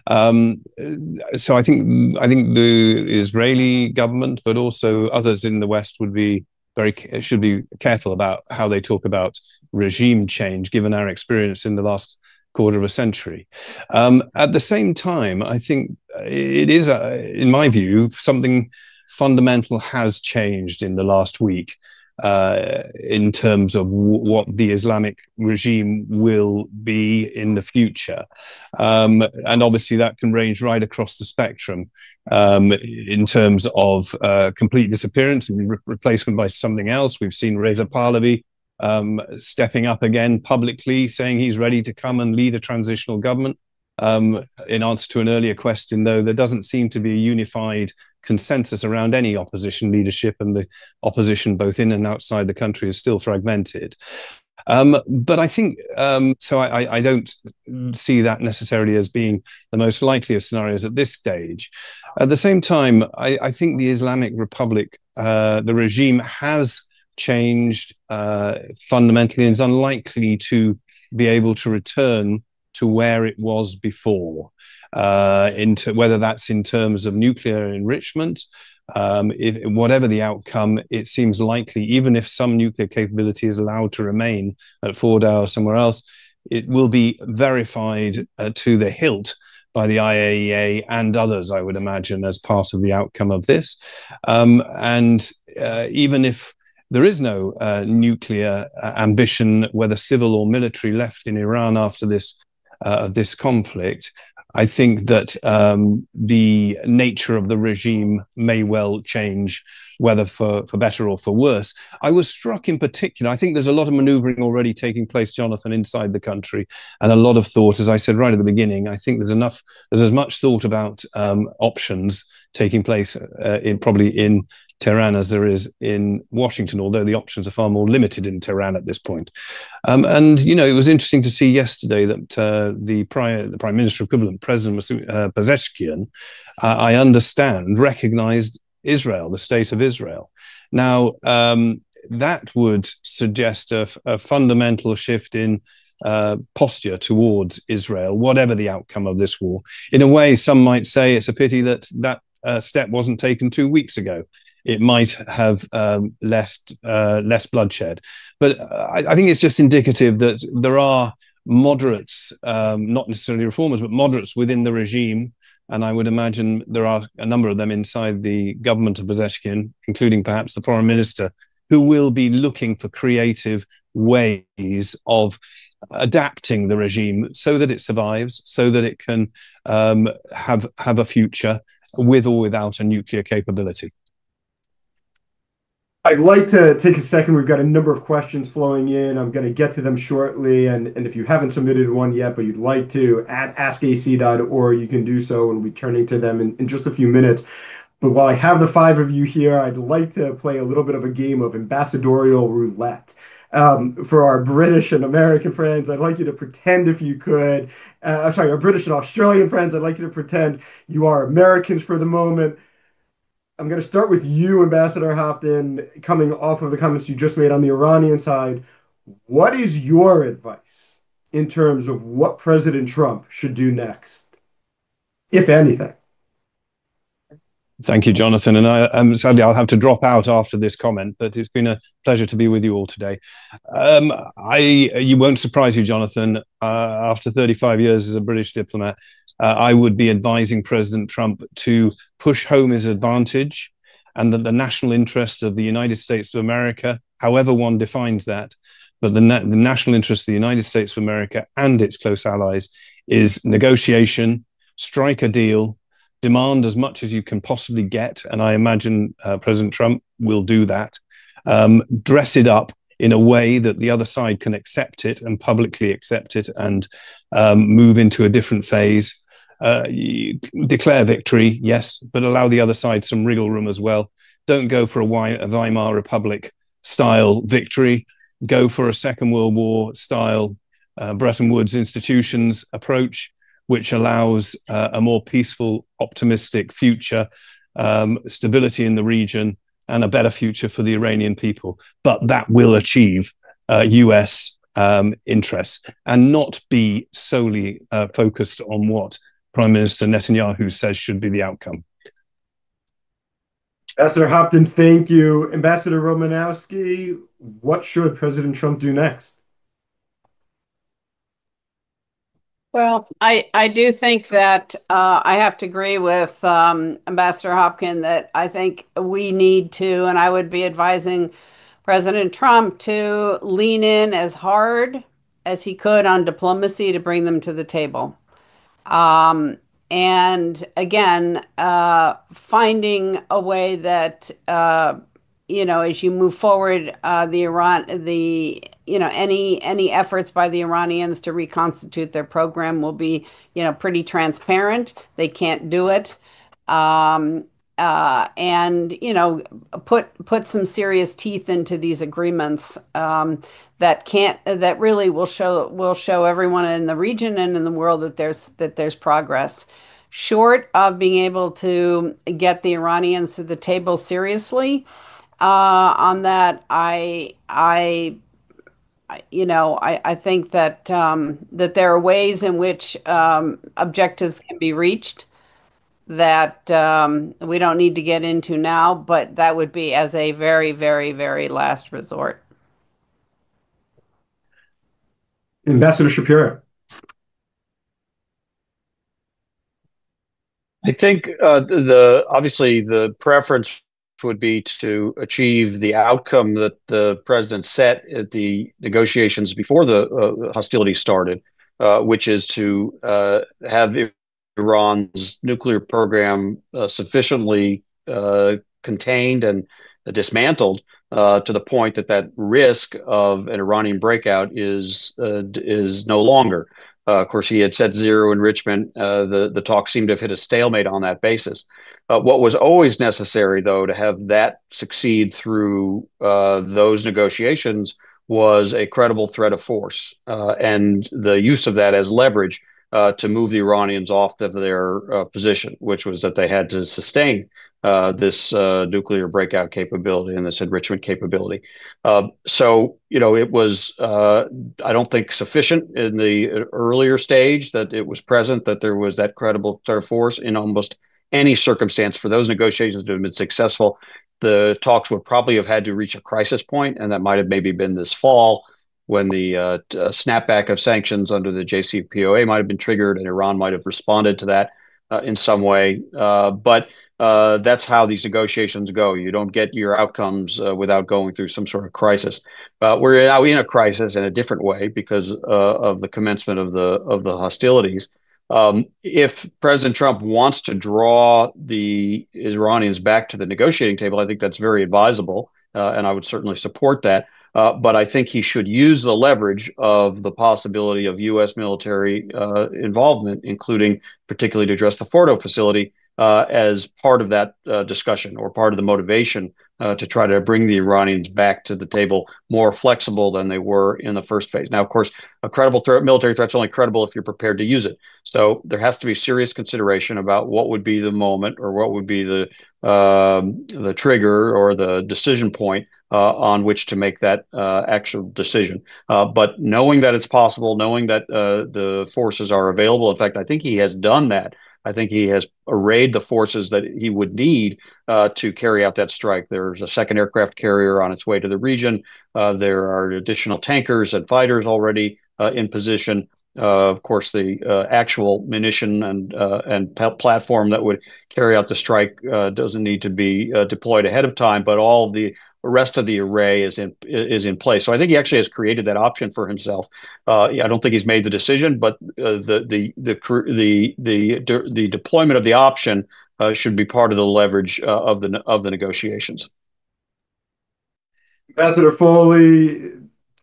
So I think the Israeli government, but also others in the West, should be careful about how they talk about regime change, given our experience in the last quarter of a century. At the same time, I think it is, in my view, something fundamental has changed in the last week. In terms of what the Islamic regime will be in the future. And obviously that can range right across the spectrum in terms of complete disappearance and replacement by something else. We've seen Reza Pahlavi stepping up again publicly, saying he's ready to come and lead a transitional government. In answer to an earlier question, though, there doesn't seem to be a unified consensus around any opposition leadership, and the opposition both in and outside the country is still fragmented. But I think, so I don't see that necessarily as being the most likely of scenarios at this stage. At the same time, I think the Islamic Republic, the regime has changed fundamentally, and is unlikely to be able to return to where it was before. Into whether that's in terms of nuclear enrichment, whatever the outcome, it seems likely, even if some nuclear capability is allowed to remain at Fordow or somewhere else, it will be verified to the hilt by the IAEA and others, I would imagine, as part of the outcome of this. And even if there is no nuclear ambition, whether civil or military, left in Iran after this conflict, I think that the nature of the regime may well change, whether for better or for worse. I was struck in particular, I think there's a lot of maneuvering already taking place, Jonathan, inside the country, and a lot of thought, as I said right at the beginning. I think there's as much thought about options taking place probably in Tehran as there is in Washington, although the options are far more limited in Tehran at this point. And, it was interesting to see yesterday that the Prime Minister equivalent, President Pezeshkian, I understand, recognized Israel, the state of Israel. Now, that would suggest a fundamental shift in posture towards Israel, whatever the outcome of this war. In a way, some might say it's a pity that step wasn't taken 2 weeks ago, it might have less bloodshed. But I think it's just indicative that there are moderates, not necessarily reformers, but moderates within the regime. And I would imagine there are a number of them inside the government of Pezeshkian, including perhaps the foreign minister, who will be looking for creative ways of adapting the regime so that it survives, so that it can have a future with or without a nuclear capability. I'd like to take a second. We've got a number of questions flowing in. I'm going to get to them shortly. And if you haven't submitted one yet, but you'd like to, at askac.org, you can do so, and we'll be turning to them in just a few minutes. But while I have the five of you here, I'd like to play a little bit of a game of ambassadorial roulette. For our British and American friends, I'd like you to pretend, if you could, our British and Australian friends, I'd like you to pretend you are Americans for the moment. I'm going to start with you, Ambassador Hopton, coming off of the comments you just made on the Iranian side. What is your advice in terms of what President Trump should do next, if anything? Thank you, Jonathan. And sadly, I'll have to drop out after this comment, but it's been a pleasure to be with you all today. You won't surprise you, Jonathan. After 35 years as a British diplomat, I would be advising President Trump to push home his advantage, and that the national interest of the United States of America, however one defines that, but the national interest of the United States of America and its close allies is negotiation, strike a deal, demand as much as you can possibly get, and I imagine President Trump will do that. Dress it up in a way that the other side can accept it and publicly accept it, and move into a different phase. Declare victory, yes, but allow the other side some wriggle room as well. Don't go for a Weimar Republic style victory. Go for a Second World War style Bretton Woods institutions approach, which allows a more peaceful, optimistic future, stability in the region, and a better future for the Iranian people. But that will achieve US interests and not be solely focused on what Prime Minister Netanyahu says should be the outcome. Ambassador Hopton, thank you. Ambassador Romanowski, what should President Trump do next? Well, I do think that I have to agree with Ambassador Hopkins that I think we need to, and I would be advising President Trump to lean in as hard as he could on diplomacy to bring them to the table. And again, finding a way that, as you move forward, any efforts by the Iranians to reconstitute their program will be, pretty transparent. They can't do it. And, put some serious teeth into these agreements that really will show everyone in the region and in the world that there's progress. Short of being able to get the Iranians to the table seriously, on that, I think that that there are ways in which objectives can be reached that we don't need to get into now, but that would be as a very, very, very last resort. Ambassador Shapiro. I think obviously the preference would be to achieve the outcome that the president set at the negotiations before the hostilities started, which is to have Iran's nuclear program sufficiently contained and dismantled to the point that risk of an Iranian breakout is no longer. Of course, he had set zero enrichment. The talks seemed to have hit a stalemate on that basis. What was always necessary, though, to have that succeed through those negotiations was a credible threat of force and the use of that as leverage to move the Iranians off of their position, which was that they had to sustain this nuclear breakout capability and this enrichment capability. So, it was, I don't think, sufficient in the earlier stage that it was present, that there was that credible threat of force in almost any circumstance for those negotiations to have been successful, the talks would probably have had to reach a crisis point, and that might have maybe been this fall when the snapback of sanctions under the JCPOA might have been triggered, and Iran might have responded to that in some way. But that's how these negotiations go. You don't get your outcomes without going through some sort of crisis. We're now in a crisis in a different way because of the commencement of the hostilities. If President Trump wants to draw the Iranians back to the negotiating table, I think that's very advisable, and I would certainly support that. But I think he should use the leverage of the possibility of U.S. military involvement, including particularly to address the Fordo facility, as part of that discussion or part of the motivation to try to bring the Iranians back to the table more flexible than they were in the first phase. Now, of course, a credible military threat is only credible if you're prepared to use it. So there has to be serious consideration about what would be the moment or what would be the trigger or the decision point on which to make that actual decision. But knowing that it's possible, knowing that the forces are available, in fact, I think he has done that. I think he has arrayed the forces that he would need to carry out that strike. There's a second aircraft carrier on its way to the region. There are additional tankers and fighters already in position. Of course, the actual munition and platform that would carry out the strike doesn't need to be deployed ahead of time, but all the rest of the array is in place. So I think he actually has created that option for himself. I don't think he's made the decision, but the deployment of the option should be part of the leverage of the negotiations. Ambassador Foley,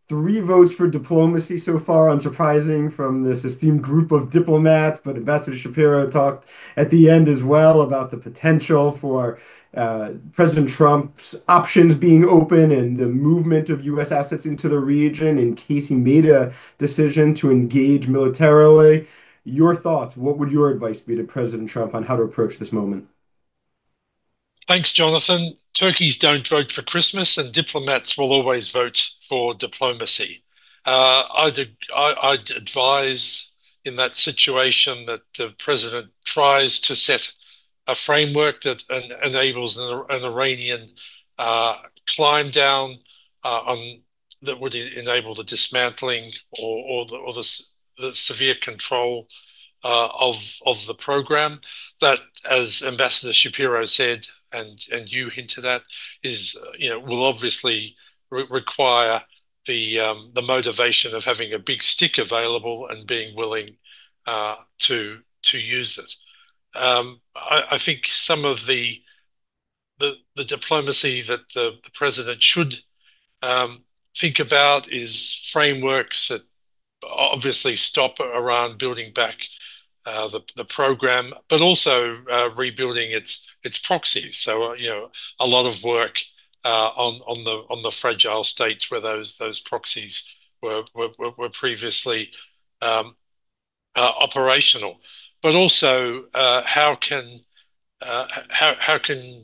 3 votes for diplomacy so far, unsurprising from this esteemed group of diplomats, but Ambassador Shapiro talked at the end as well about the potential for President Trump's options being open and the movement of U.S. assets into the region in case he made a decision to engage militarily. Your thoughts, what would your advice be to President Trump on how to approach this moment? Thanks, Jonathan. Turkeys don't vote for Christmas, and diplomats will always vote for diplomacy. I'd advise in that situation that the president tries to set a framework that enables an Iranian climb down that would enable the dismantling or the severe control of the program. That, as Ambassador Shapiro said, and you hinted at, is will obviously require the motivation of having a big stick available and being willing to use it. I think some of the diplomacy that the president should think about is frameworks that obviously stop Iran building back the program, but also rebuilding its proxies. So a lot of work on the fragile states where those proxies were previously operational. But also, how can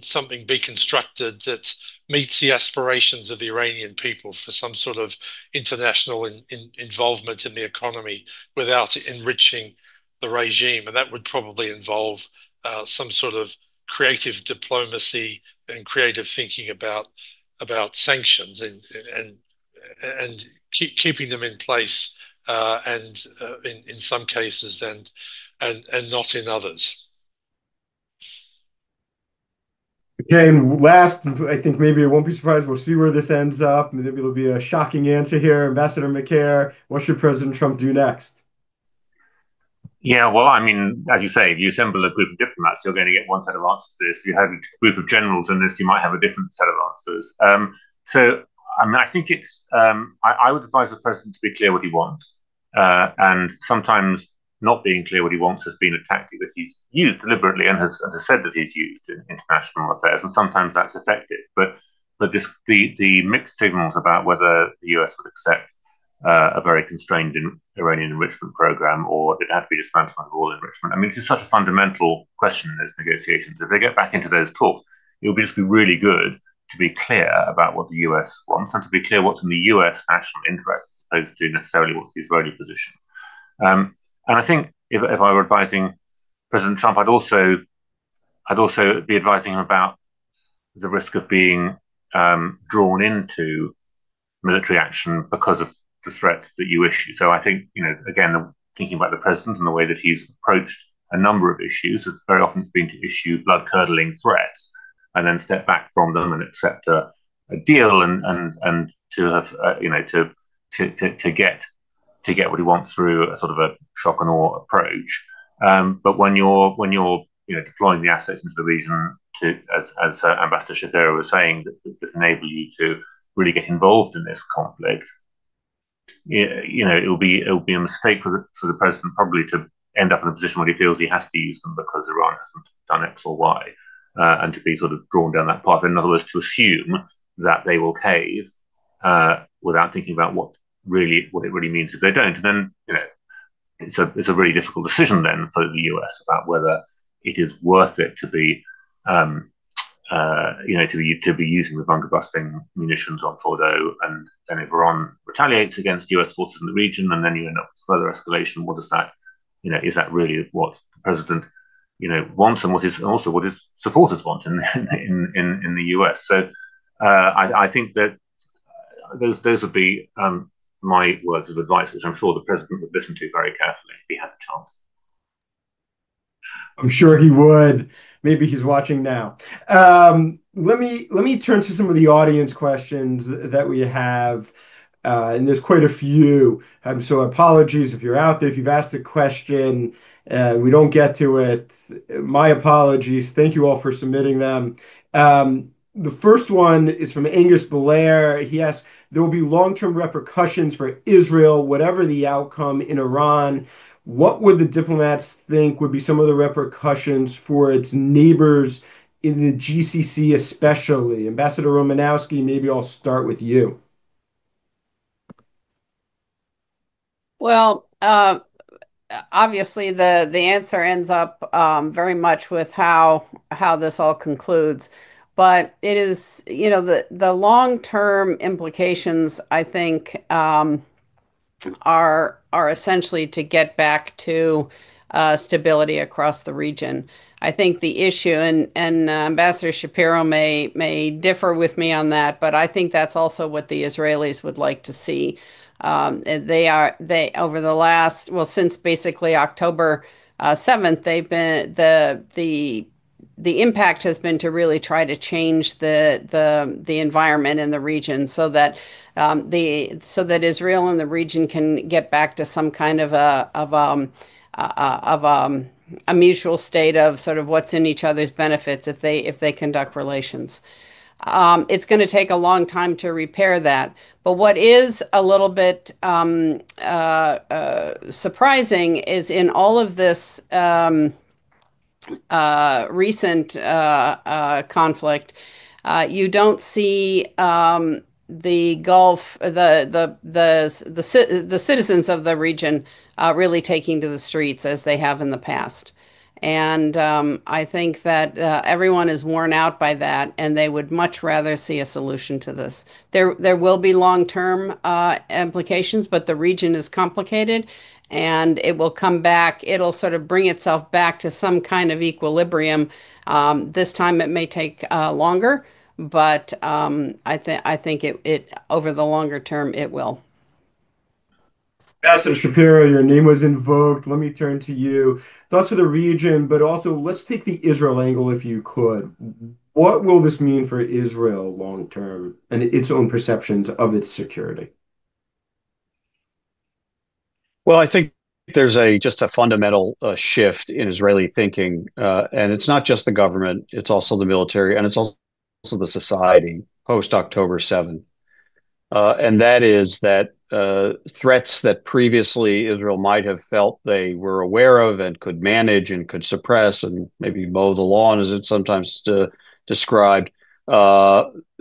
something be constructed that meets the aspirations of the Iranian people for some sort of international involvement in the economy without enriching the regime? And that would probably involve some sort of creative diplomacy and creative thinking about sanctions and keeping them in place, and in some cases and not in others. Okay, and last, I think maybe it won't be surprised. We'll see where this ends up. Maybe it'll be a shocking answer here. Ambassador McCare, what should President Trump do next? Yeah, well, I mean, as you say, if you assemble a group of diplomats, you're going to get one set of answers to this. If you have a group of generals in this, you might have a different set of answers. So, I mean, I think it's, I would advise the president to be clear what he wants. And sometimes not being clear what he wants has been a tactic that he's used deliberately and has said that he's used in international affairs, and sometimes that's effective. But the mixed signals about whether the US would accept a very constrained Iranian enrichment program or it had to be dismantling of all enrichment. I mean, this is such a fundamental question in those negotiations. If they get back into those talks, it would just be really good to be clear about what the US wants and to be clear what's in the US national interest as opposed to necessarily what's the Israeli position. And I think if I were advising President Trump, I'd also I'd also be advising him about the risk of being drawn into military action because of the threats that you issue. So I think, again, thinking about the president and the way that he's approached a number of issues, it's very often been to issue blood-curdling threats and then step back from them and accept a deal and to have to get what he wants through a sort of a shock and awe approach. But when you're deploying the assets into the region to, as Ambassador Shapiro was saying, that enable you to really get involved in this conflict, it will be a mistake for the president probably to end up in a position where he feels he has to use them because Iran hasn't done X or Y, and to be sort of drawn down that path. In other words, to assume that they will cave without thinking about what it really means if they don't. And then it's a really difficult decision then for the US about whether it is worth it to be to be using the bunker busting munitions on Fordo, and then if Iran retaliates against US forces in the region, and then you end up with further escalation. What does that, is that really what the president, wants, and what his supporters want in the US? So I think that those would be my words of advice, which I'm sure the president would listen to very carefully if he had the chance. I'm sure he would. Maybe he's watching now. Let me turn to some of the audience questions that we have, and there's quite a few. So apologies if you're out there. If you've asked a question, we don't get to it. My apologies. Thank you all for submitting them. The first one is from Angus Belair. He asks, there will be long-term repercussions for Israel, whatever the outcome in Iran. What would the diplomats think would be some of the repercussions for its neighbors in the GCC especially? Ambassador Romanowski, maybe I'll start with you. Well, obviously the answer ends up very much with how this all concludes. But it is, the long-term implications, I think, are essentially to get back to stability across the region. I think the issue, and Ambassador Shapiro may differ with me on that, but I think that's also what the Israelis would like to see. They over the last, since basically October 7th, they've been the impact has been to really try to change the environment in the region so that Israel and the region can get back to some kind of a mutual state of sort of what's in each other's benefits if they conduct relations. It's going to take a long time to repair that. But what is a little bit surprising is in all of this recent conflict, you don't see the Gulf, the citizens of the region really taking to the streets as they have in the past. And I think that everyone is worn out by that, and they would much rather see a solution to this. There will be long-term implications, but the region is complicated, and it will come back. It'll sort of bring itself back to some kind of equilibrium. This time it may take longer, but I think it over the longer term it will. Ambassador Shapiro, your name was invoked. Let me turn to you. Thoughts of the region, but also let's take the Israel angle if you could. What will this mean for Israel long term and its own perceptions of its security? Well, I think there's just a fundamental shift in Israeli thinking, and it's not just the government; it's also the military, and it's also the society post October 7th. And that is that threats that previously Israel might have felt they were aware of and could manage and could suppress and maybe mow the lawn, as it's sometimes described,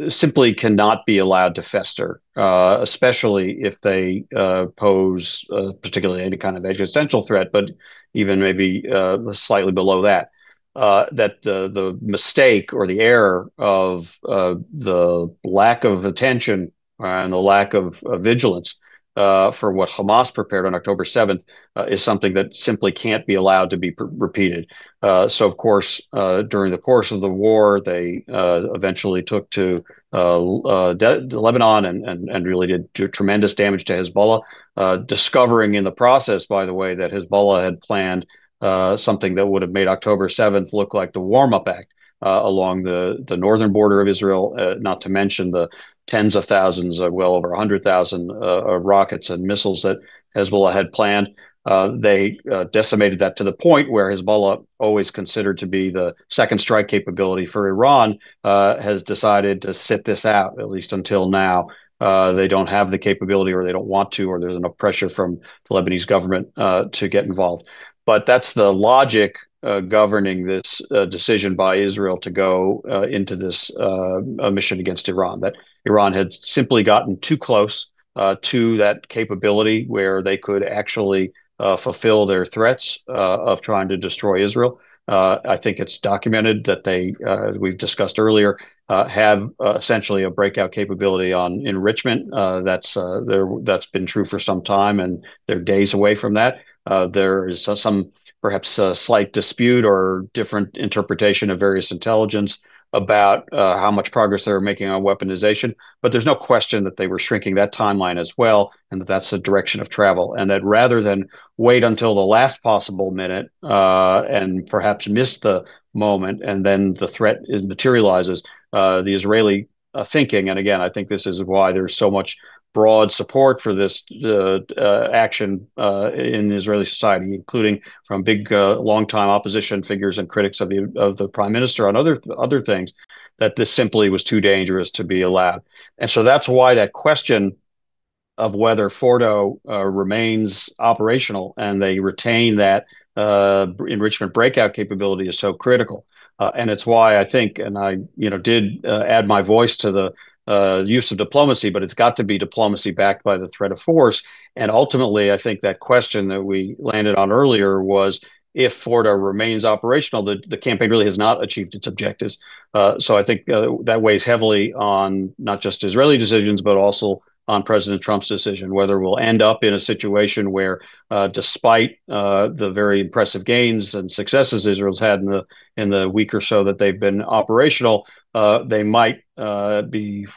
simply cannot be allowed to fester, especially if they pose particularly any kind of existential threat, but even maybe slightly below that. That the mistake or the error of the lack of attention and the lack of vigilance for what Hamas prepared on October 7th is something that simply can't be allowed to be repeated. So, of course, during the course of the war, they eventually took to Lebanon and really did tremendous damage to Hezbollah, discovering in the process, by the way, that Hezbollah had planned something that would have made October 7th look like the warm-up act along the northern border of Israel, not to mention the tens of thousands, well over 100,000 rockets and missiles that Hezbollah had planned. They decimated that to the point where Hezbollah, always considered to be the second strike capability for Iran, has decided to sit this out, at least until now. They don't have the capability, or they don't want to, or there's enough pressure from the Lebanese government to get involved. But that's the logic governing this decision by Israel to go into this mission against Iran, that Iran had simply gotten too close to that capability where they could actually fulfill their threats of trying to destroy Israel. I think it's documented that they, as we've discussed earlier, have essentially a breakout capability on enrichment. That's been true for some time, and they're days away from that. There is some perhaps a slight dispute or different interpretation of various intelligence about how much progress they were making on weaponization. But there's no question that they were shrinking that timeline as well, and that that's the direction of travel. And that rather than wait until the last possible minute and perhaps miss the moment, and then the threat materializes, the Israeli thinking, and again, I think this is why there's so much broad support for this action in Israeli society, including from big, longtime opposition figures and critics of the prime minister on other things, that this simply was too dangerous to be allowed. And so that's why that question of whether Fordo remains operational and they retain that enrichment breakout capability is so critical. And it's why I think, and I did add my voice to the use of diplomacy, but it's got to be diplomacy backed by the threat of force. And ultimately, I think that question that we landed on earlier was, if Fordo remains operational, the campaign really has not achieved its objectives. So I think that weighs heavily on not just Israeli decisions, but also on President Trump's decision, whether we'll end up in a situation where, despite the very impressive gains and successes Israel's had in the week or so that they've been operational, they might be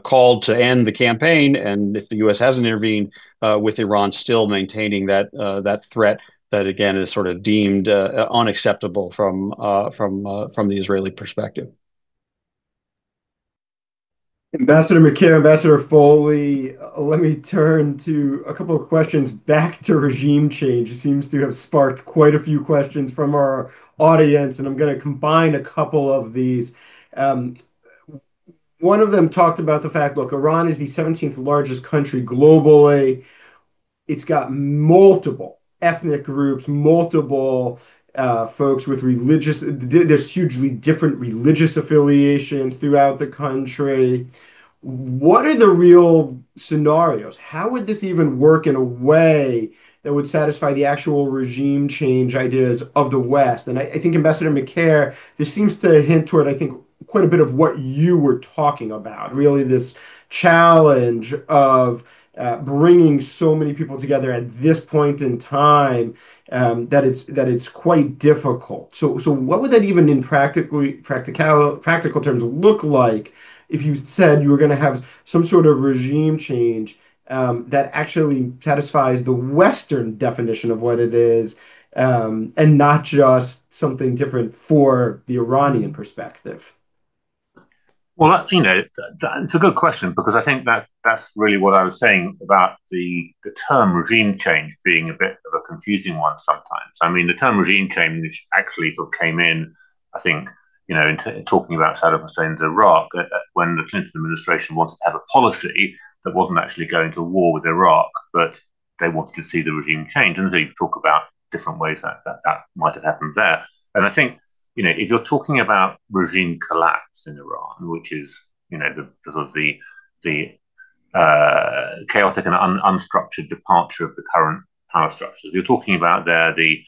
called to end the campaign, and if the U.S. hasn't intervened, with Iran still maintaining that threat that again is sort of deemed unacceptable from the Israeli perspective. Ambassador McCare, Ambassador Foley, let me turn to a couple of questions back to regime change. It seems to have sparked quite a few questions from our audience, and I'm going to combine a couple of these. One of them talked about the fact, look, Iran is the 17th largest country globally. It's got multiple ethnic groups, multiple folks with there's hugely different religious affiliations throughout the country. What are the real scenarios? How would this even work in a way that would satisfy the actual regime change ideas of the West? And I think, Ambassador McCare, this seems to hint toward, I think, quite a bit of what you were talking about, really this challenge of bringing so many people together at this point in time, that it's quite difficult. So what would that even in practical terms look like if you said you were going to have some sort of regime change that actually satisfies the Western definition of what it is, and not just something different for the Iranian perspective? Well, it's a good question, because I think that's really what I was saying about the term regime change being a bit of a confusing one sometimes. I mean, the term regime change actually sort of came in, I think, in talking about Saddam Hussein's Iraq, when the Clinton administration wanted to have a policy that wasn't actually going to war with Iraq, but they wanted to see the regime change. And so you talk about different ways that might have happened there. And I think, if you're talking about regime collapse in Iran, which is, the sort of the chaotic and unstructured departure of the current power structures, you're talking about there the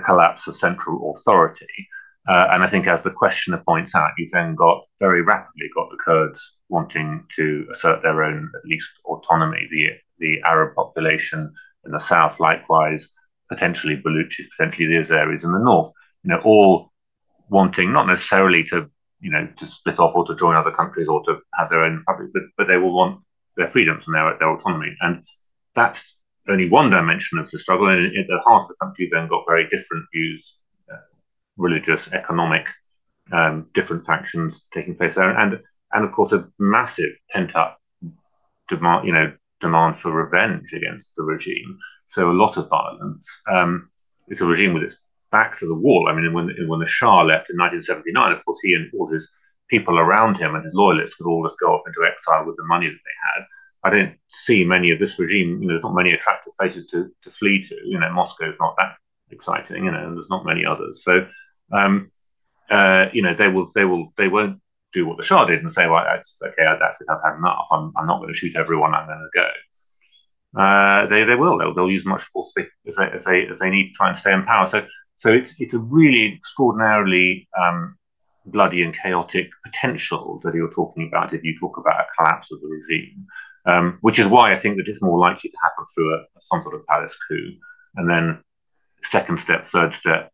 collapse of central authority. And I think, as the questioner points out, you've then very rapidly got the Kurds wanting to assert their own, at least, autonomy. The Arab population in the south, likewise, potentially Baluchis, potentially the Azeris in the north, all wanting not necessarily to split off or to join other countries or to have their own republic, but they will want their freedoms and their autonomy. And that's only one dimension of the struggle. And at the heart of the country, then got very different views, religious, economic, different factions taking place there, and of course a massive pent-up demand for revenge against the regime. So a lot of violence. It's a regime with its back to the wall. I mean, when the Shah left in 1979, of course, he and all his people around him and his loyalists could all just go off into exile with the money that they had. I don't see many of this regime. There's not many attractive places to flee to. Moscow is not that exciting. And there's not many others. So, they won't do what the Shah did and say, well, that's okay, that's it, I've had enough. I'm not going to shoot everyone. I'm going to go. They will. They'll use much force if they need to try and stay in power. So it's a really extraordinarily bloody and chaotic potential that you're talking about if you talk about a collapse of the regime, which is why I think that it's more likely to happen through some sort of palace coup, and then second step, third step,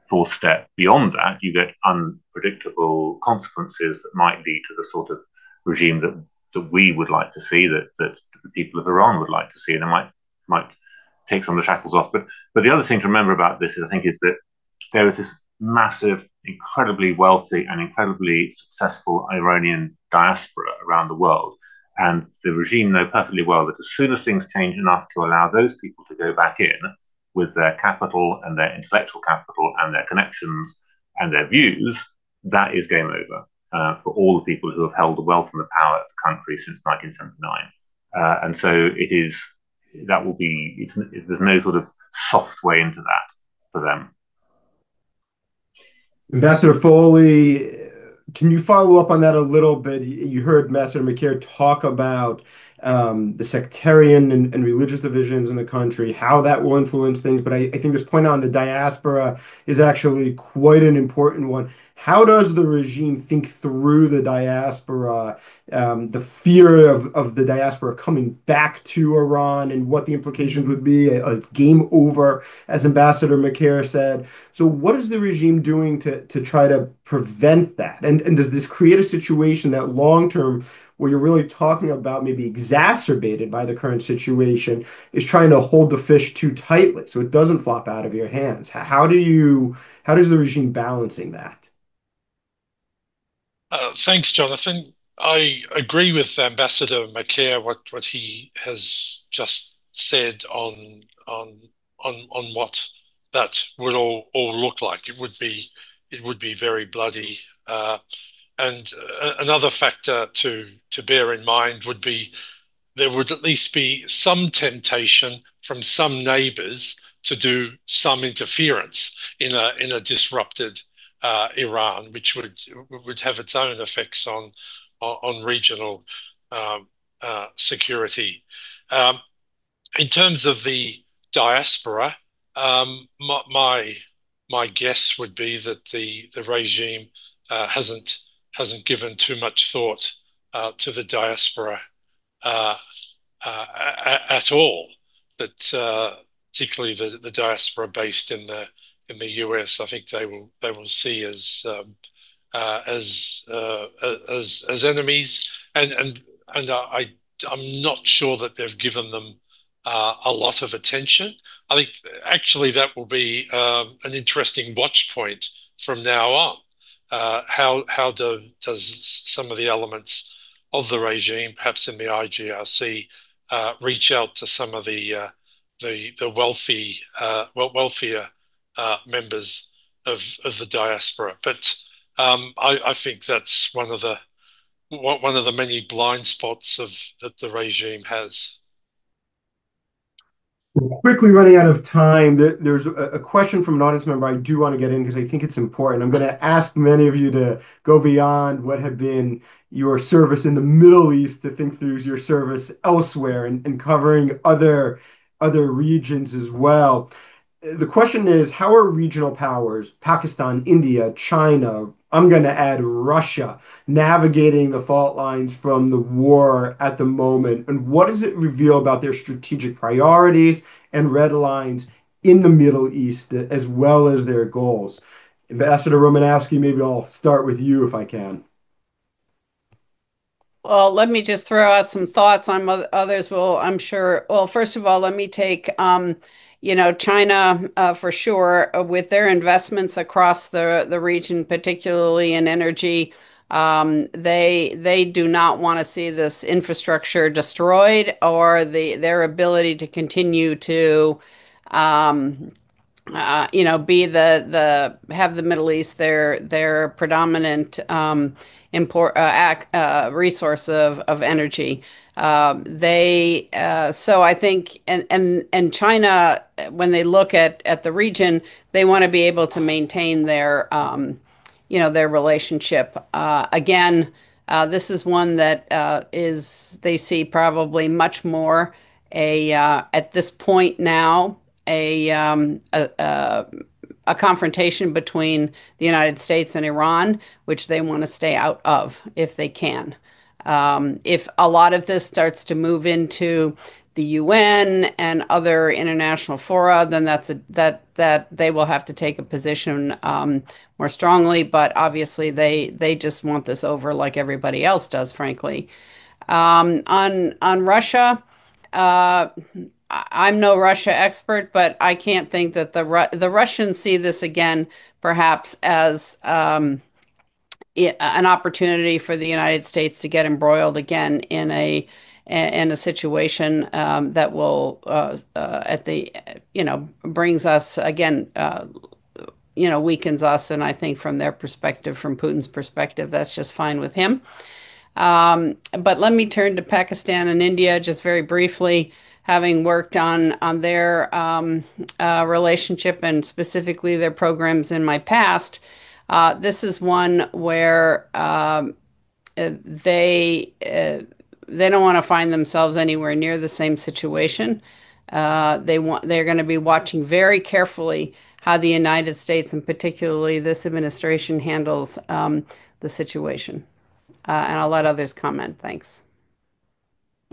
fourth step. Beyond that, you get unpredictable consequences that might lead to the sort of regime that we would like to see, that the people of Iran would like to see, and it might take some of the shackles off. But the other thing to remember about this, I think, is that there is this massive, incredibly wealthy and incredibly successful Iranian diaspora around the world. And the regime know perfectly well that as soon as things change enough to allow those people to go back in with their capital and their intellectual capital and their connections and their views, that is game over for all the people who have held the wealth and the power of the country since 1979. And so there's no sort of soft way into that for them. Ambassador Foley, can you follow up on that a little bit? You heard Ambassador Makir talk about the sectarian and religious divisions in the country, how that will influence things. But I think this point on the diaspora is actually quite an important one. How does the regime think through the diaspora, the fear of the diaspora coming back to Iran, and what the implications would be, a game over, as Ambassador Makir said? So what is the regime doing to try to prevent that? And does this create a situation that long-term, where you're really talking about maybe exacerbated by the current situation, is trying to hold the fish too tightly so it doesn't flop out of your hands? How does the regime balancing that? Thanks, Jonathan. I agree with Ambassador Makir what he has just said on what that would all look like. It would be very bloody. And another factor to bear in mind would be there would at least be some temptation from some neighbours to do some interference in a disrupted Iran, which would have its own effects on regional security. In terms of the diaspora, my guess would be that the regime hasn't given too much thought to the diaspora at all. That particularly the diaspora based in the US, I think they will see as enemies, and I'm not sure that they've given them a lot of attention. I think actually that will be an interesting watch point from now on. How does some of the elements of the regime, perhaps in the IGRC, reach out to some of the wealthier members of the diaspora? But I think that's one of the many blind spots that the regime has. We're quickly running out of time. There's a question from an audience member I do want to get in because I think it's important. I'm going to ask many of you to go beyond what had been your service in the Middle East to think through your service elsewhere and covering other regions as well. the question is, how are regional powers, Pakistan, India, China, I'm going to add Russia, navigating the fault lines from the war at the moment? And what does it reveal about their strategic priorities and red lines in the Middle East, as well as their goals? Ambassador Romanowski, maybe I'll start with you if I can. Well, let me just throw out some thoughts on others will, I'm sure. Well, first of all, let me take, China for sure with their investments across the region, particularly in energy. They do not want to see this infrastructure destroyed or their ability to continue to be have the Middle East their predominant resource of energy. So I think and China, when they look at the region, they want to be able to maintain their relationship. Again, this is one that they see probably much more at this point now a confrontation between the United States and Iran, which they want to stay out of if they can. If a lot of this starts to move into the UN and other international fora, then that they will have to take a position more strongly. But obviously, they just want this over like everybody else does, frankly. On Russia. I'm no Russia expert, but I can't think that the Russians see this again, perhaps as an opportunity for the United States to get embroiled again in a situation that will brings us again, weakens us, and I think from their perspective, from Putin's perspective, that's just fine with him. But let me turn to Pakistan and India just very briefly. Having worked on their relationship and specifically their programs in my past, this is one where they don't want to find themselves anywhere near the same situation. They're going to be watching very carefully how the United States and particularly this administration handles the situation. And I'll let others comment. Thanks.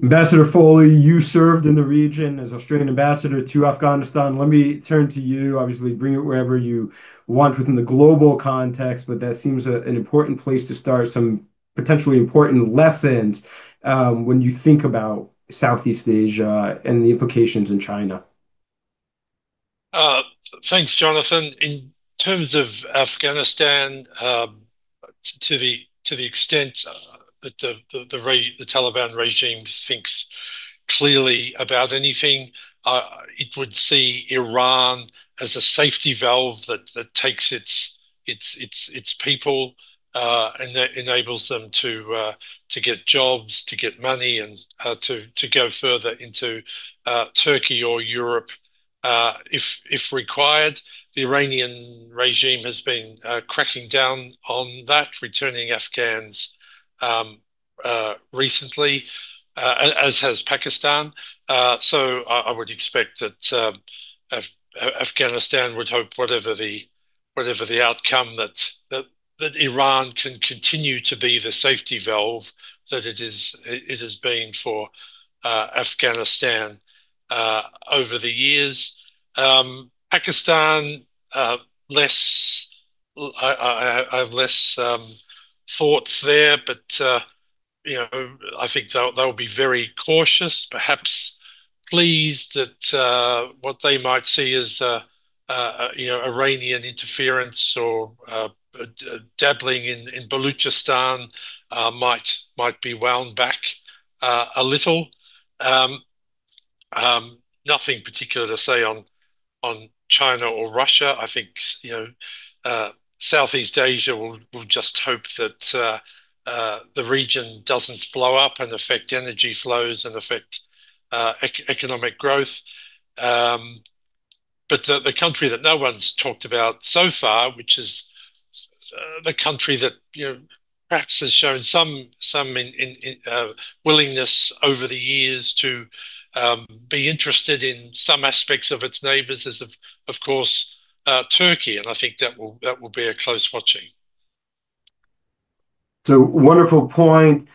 Ambassador Foley, you served in the region as Australian ambassador to Afghanistan. Let me turn to you. Obviously, bring it wherever you want within the global context, but that seems an important place to start some potentially important lessons when you think about Southeast Asia and the implications in China. Thanks, Jonathan. In terms of Afghanistan, to the extent that the Taliban regime thinks clearly about anything, it would see Iran as a safety valve that takes its people and that enables them to get jobs, to get money, and to go further into Turkey or Europe if required. The Iranian regime has been cracking down on that, returning Afghans recently, as has Pakistan. So I would expect that Afghanistan would hope whatever the outcome that Iran can continue to be the safety valve that it has been for Afghanistan over the years. Pakistan, less. I have less thoughts there, but I think they'll be very cautious, perhaps pleased that what they might see as Iranian interference or dabbling in Baluchistan might be wound back a little. Nothing particular to say on China or Russia. I think Southeast Asia will just hope that the region doesn't blow up and affect energy flows and affect economic growth. But the country that no one's talked about so far, which is the country that perhaps has shown some willingness over the years to be interested in some aspects of its neighbours is, of course, Turkey, and I think that will be a close watching. So wonderful point.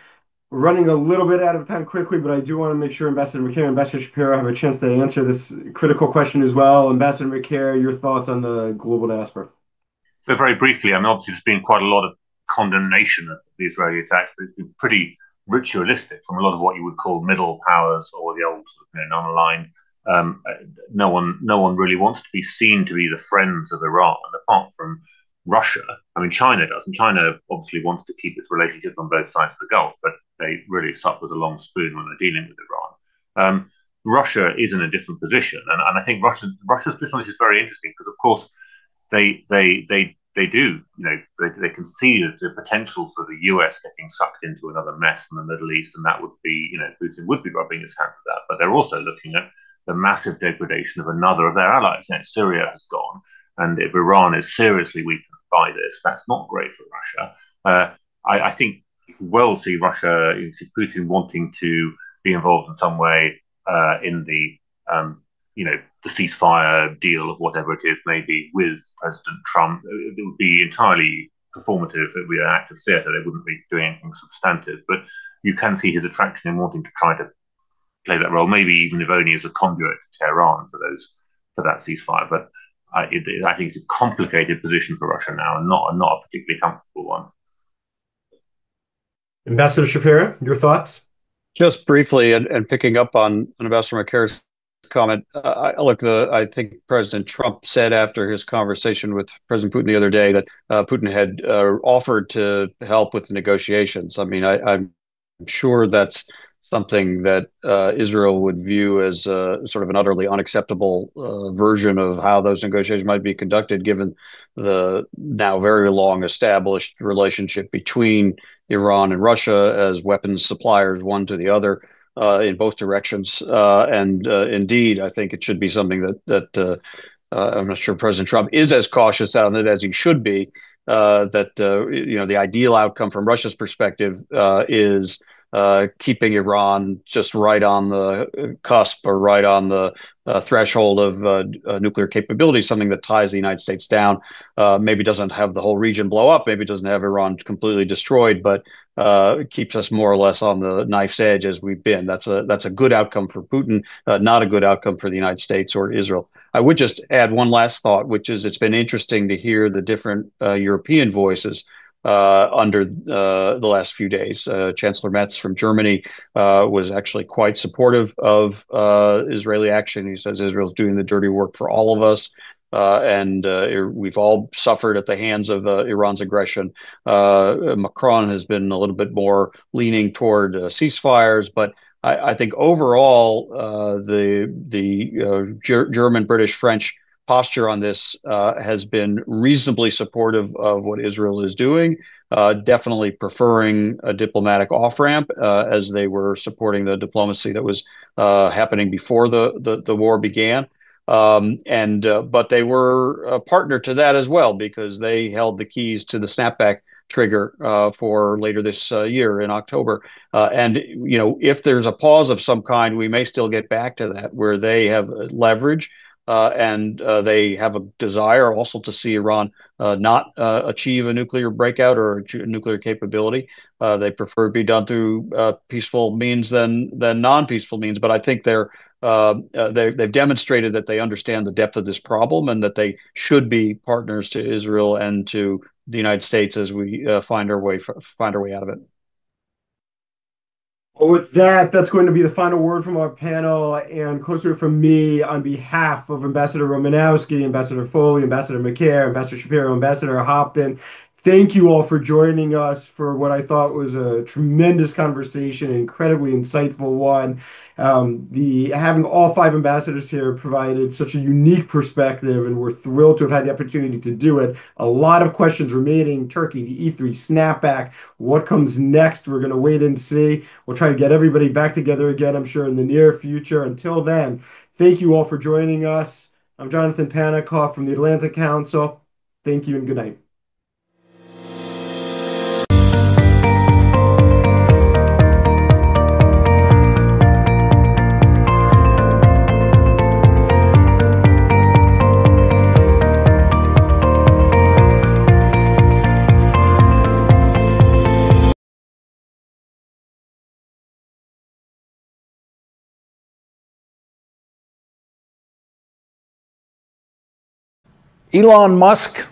We're running a little bit out of time quickly, but I do want to make sure Ambassador McCare and Ambassador Shapiro have a chance to answer this critical question as well. Ambassador McCare, your thoughts on the global diaspora? So very briefly, I mean, obviously there's been quite a lot of condemnation of the Israeli attacks, but it's been pretty ritualistic from a lot of what you would call middle powers or the old non-aligned. No one really wants to be seen to be the friends of Iran, apart from Russia. I mean, China does, and China obviously wants to keep its relationships on both sides of the Gulf, but they really suck with a long spoon when they're dealing with Iran. Russia is in a different position, and I think Russia's position on this is very interesting because, of course, they do, they can see the potential for the US getting sucked into another mess in the Middle East, and that would be, Putin would be rubbing his hands at that. But they're also looking at the massive degradation of another of their allies. Syria has gone, and if Iran is seriously weakened by this, that's not great for Russia. I think you can well see Russia, see Putin wanting to be involved in some way in the ceasefire deal of whatever it is, maybe with President Trump. It would be entirely performative. It would be an act of theatre. They wouldn't be doing anything substantive. But you can see his attraction in wanting to try to play that role, maybe even if only as a conduit to Tehran for that ceasefire. But I think it's a complicated position for Russia now, and not a particularly comfortable one. Ambassador Shapiro, your thoughts? Just briefly, and picking up on Ambassador McCare's comment, I think President Trump said after his conversation with President Putin the other day that Putin had offered to help with the negotiations. I mean, I'm sure that's something that Israel would view as sort of an utterly unacceptable version of how those negotiations might be conducted, given the now very long established relationship between Iran and Russia as weapons suppliers, one to the other, in both directions. Indeed, I think it should be something that I'm not sure President Trump is as cautious on it as he should be, that the ideal outcome from Russia's perspective is keeping Iran just right on the cusp or right on the threshold of nuclear capability, something that ties the United States down, maybe doesn't have the whole region blow up, maybe doesn't have Iran completely destroyed, but keeps us more or less on the knife's edge as we've been. That's a good outcome for Putin, not a good outcome for the United States or Israel. I would just add one last thought, which is it's been interesting to hear the different European voices under the last few days. Chancellor Metz from Germany was actually quite supportive of Israeli action. He says Israel's doing the dirty work for all of us. And we've all suffered at the hands of Iran's aggression. Macron has been a little bit more leaning toward ceasefires, but I think overall the German, British, French posture on this has been reasonably supportive of what Israel is doing, definitely preferring a diplomatic off-ramp as they were supporting the diplomacy that was happening before the war began. But they were a partner to that as well, because they held the keys to the snapback trigger for later this year in October. If there's a pause of some kind, we may still get back to that, where they have leverage and they have a desire also to see Iran not achieve a nuclear breakout or a nuclear capability. They prefer to be done through peaceful means than non-peaceful means. But I think they've demonstrated that they understand the depth of this problem and that they should be partners to Israel and to the United States as we find our way out of it. Well, with that, that's going to be the final word from our panel, and closer from me on behalf of Ambassador Romanowski, Ambassador Foley, Ambassador McCare, Ambassador Shapiro, Ambassador Hopton. Thank you all for joining us for what I thought was a tremendous conversation, an incredibly insightful one. Having all five ambassadors here provided such a unique perspective, and we're thrilled to have had the opportunity to do it. A lot of questions remaining: Turkey, the E3 snapback, what comes next? We're going to wait and see. We'll try to get everybody back together again, I'm sure, in the near future. Until then, thank you all for joining us. I'm Jonathan Panikoff from the Atlantic Council. Thank you and good night. Elon Musk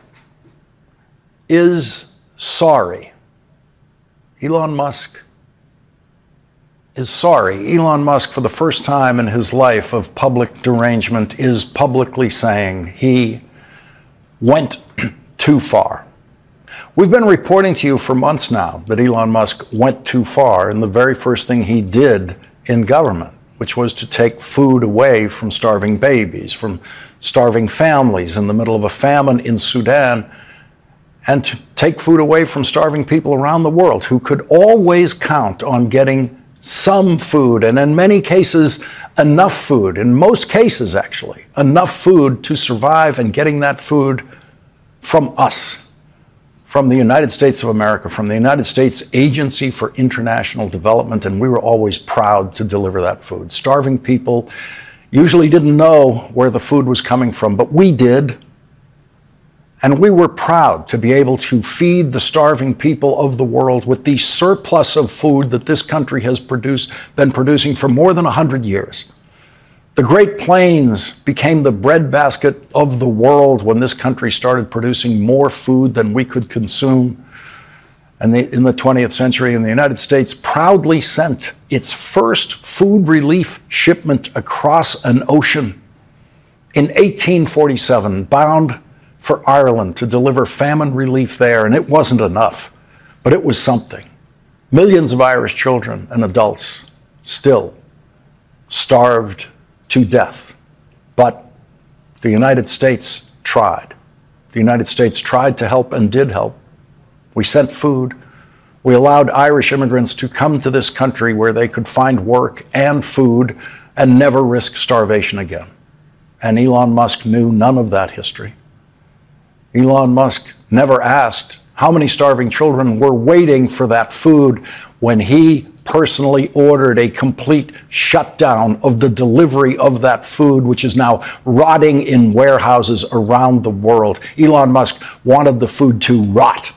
is sorry. Elon Musk is sorry. Elon Musk, for the first time in his life of public derangement, is publicly saying he went too far. We've been reporting to you for months now that Elon Musk went too far, and the very first thing he did in government, which was to take food away from starving babies, from starving families in the middle of a famine in Sudan, and to take food away from starving people around the world who could always count on getting some food, and in many cases, enough food, in most cases actually, enough food to survive, and getting that food from us, from the United States of America, from the United States Agency for International Development, and we were always proud to deliver that food. Starving people usually didn't know where the food was coming from, but we did. And we were proud to be able to feed the starving people of the world with the surplus of food that this country has been producing for more than 100 years. The Great Plains became the breadbasket of the world when this country started producing more food than we could consume. And in the 20th century, and the United States proudly sent its first food relief shipment across an ocean in 1847, bound for Ireland to deliver famine relief there, and it wasn't enough, but it was something. Millions of Irish children and adults still starved to death, but the United States tried. The United States tried to help and did help. We sent food. We allowed Irish immigrants to come to this country where they could find work and food and never risk starvation again. And Elon Musk knew none of that history. Elon Musk never asked how many starving children were waiting for that food when he personally ordered a complete shutdown of the delivery of that food, which is now rotting in warehouses around the world. Elon Musk wanted the food to rot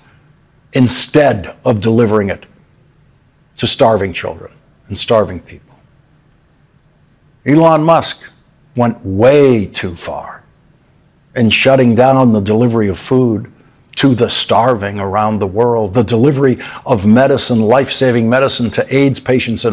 instead of delivering it to starving children and starving people. Elon Musk went way too far in shutting down the delivery of food to the starving around the world, the delivery of medicine, life-saving medicine to AIDS patients in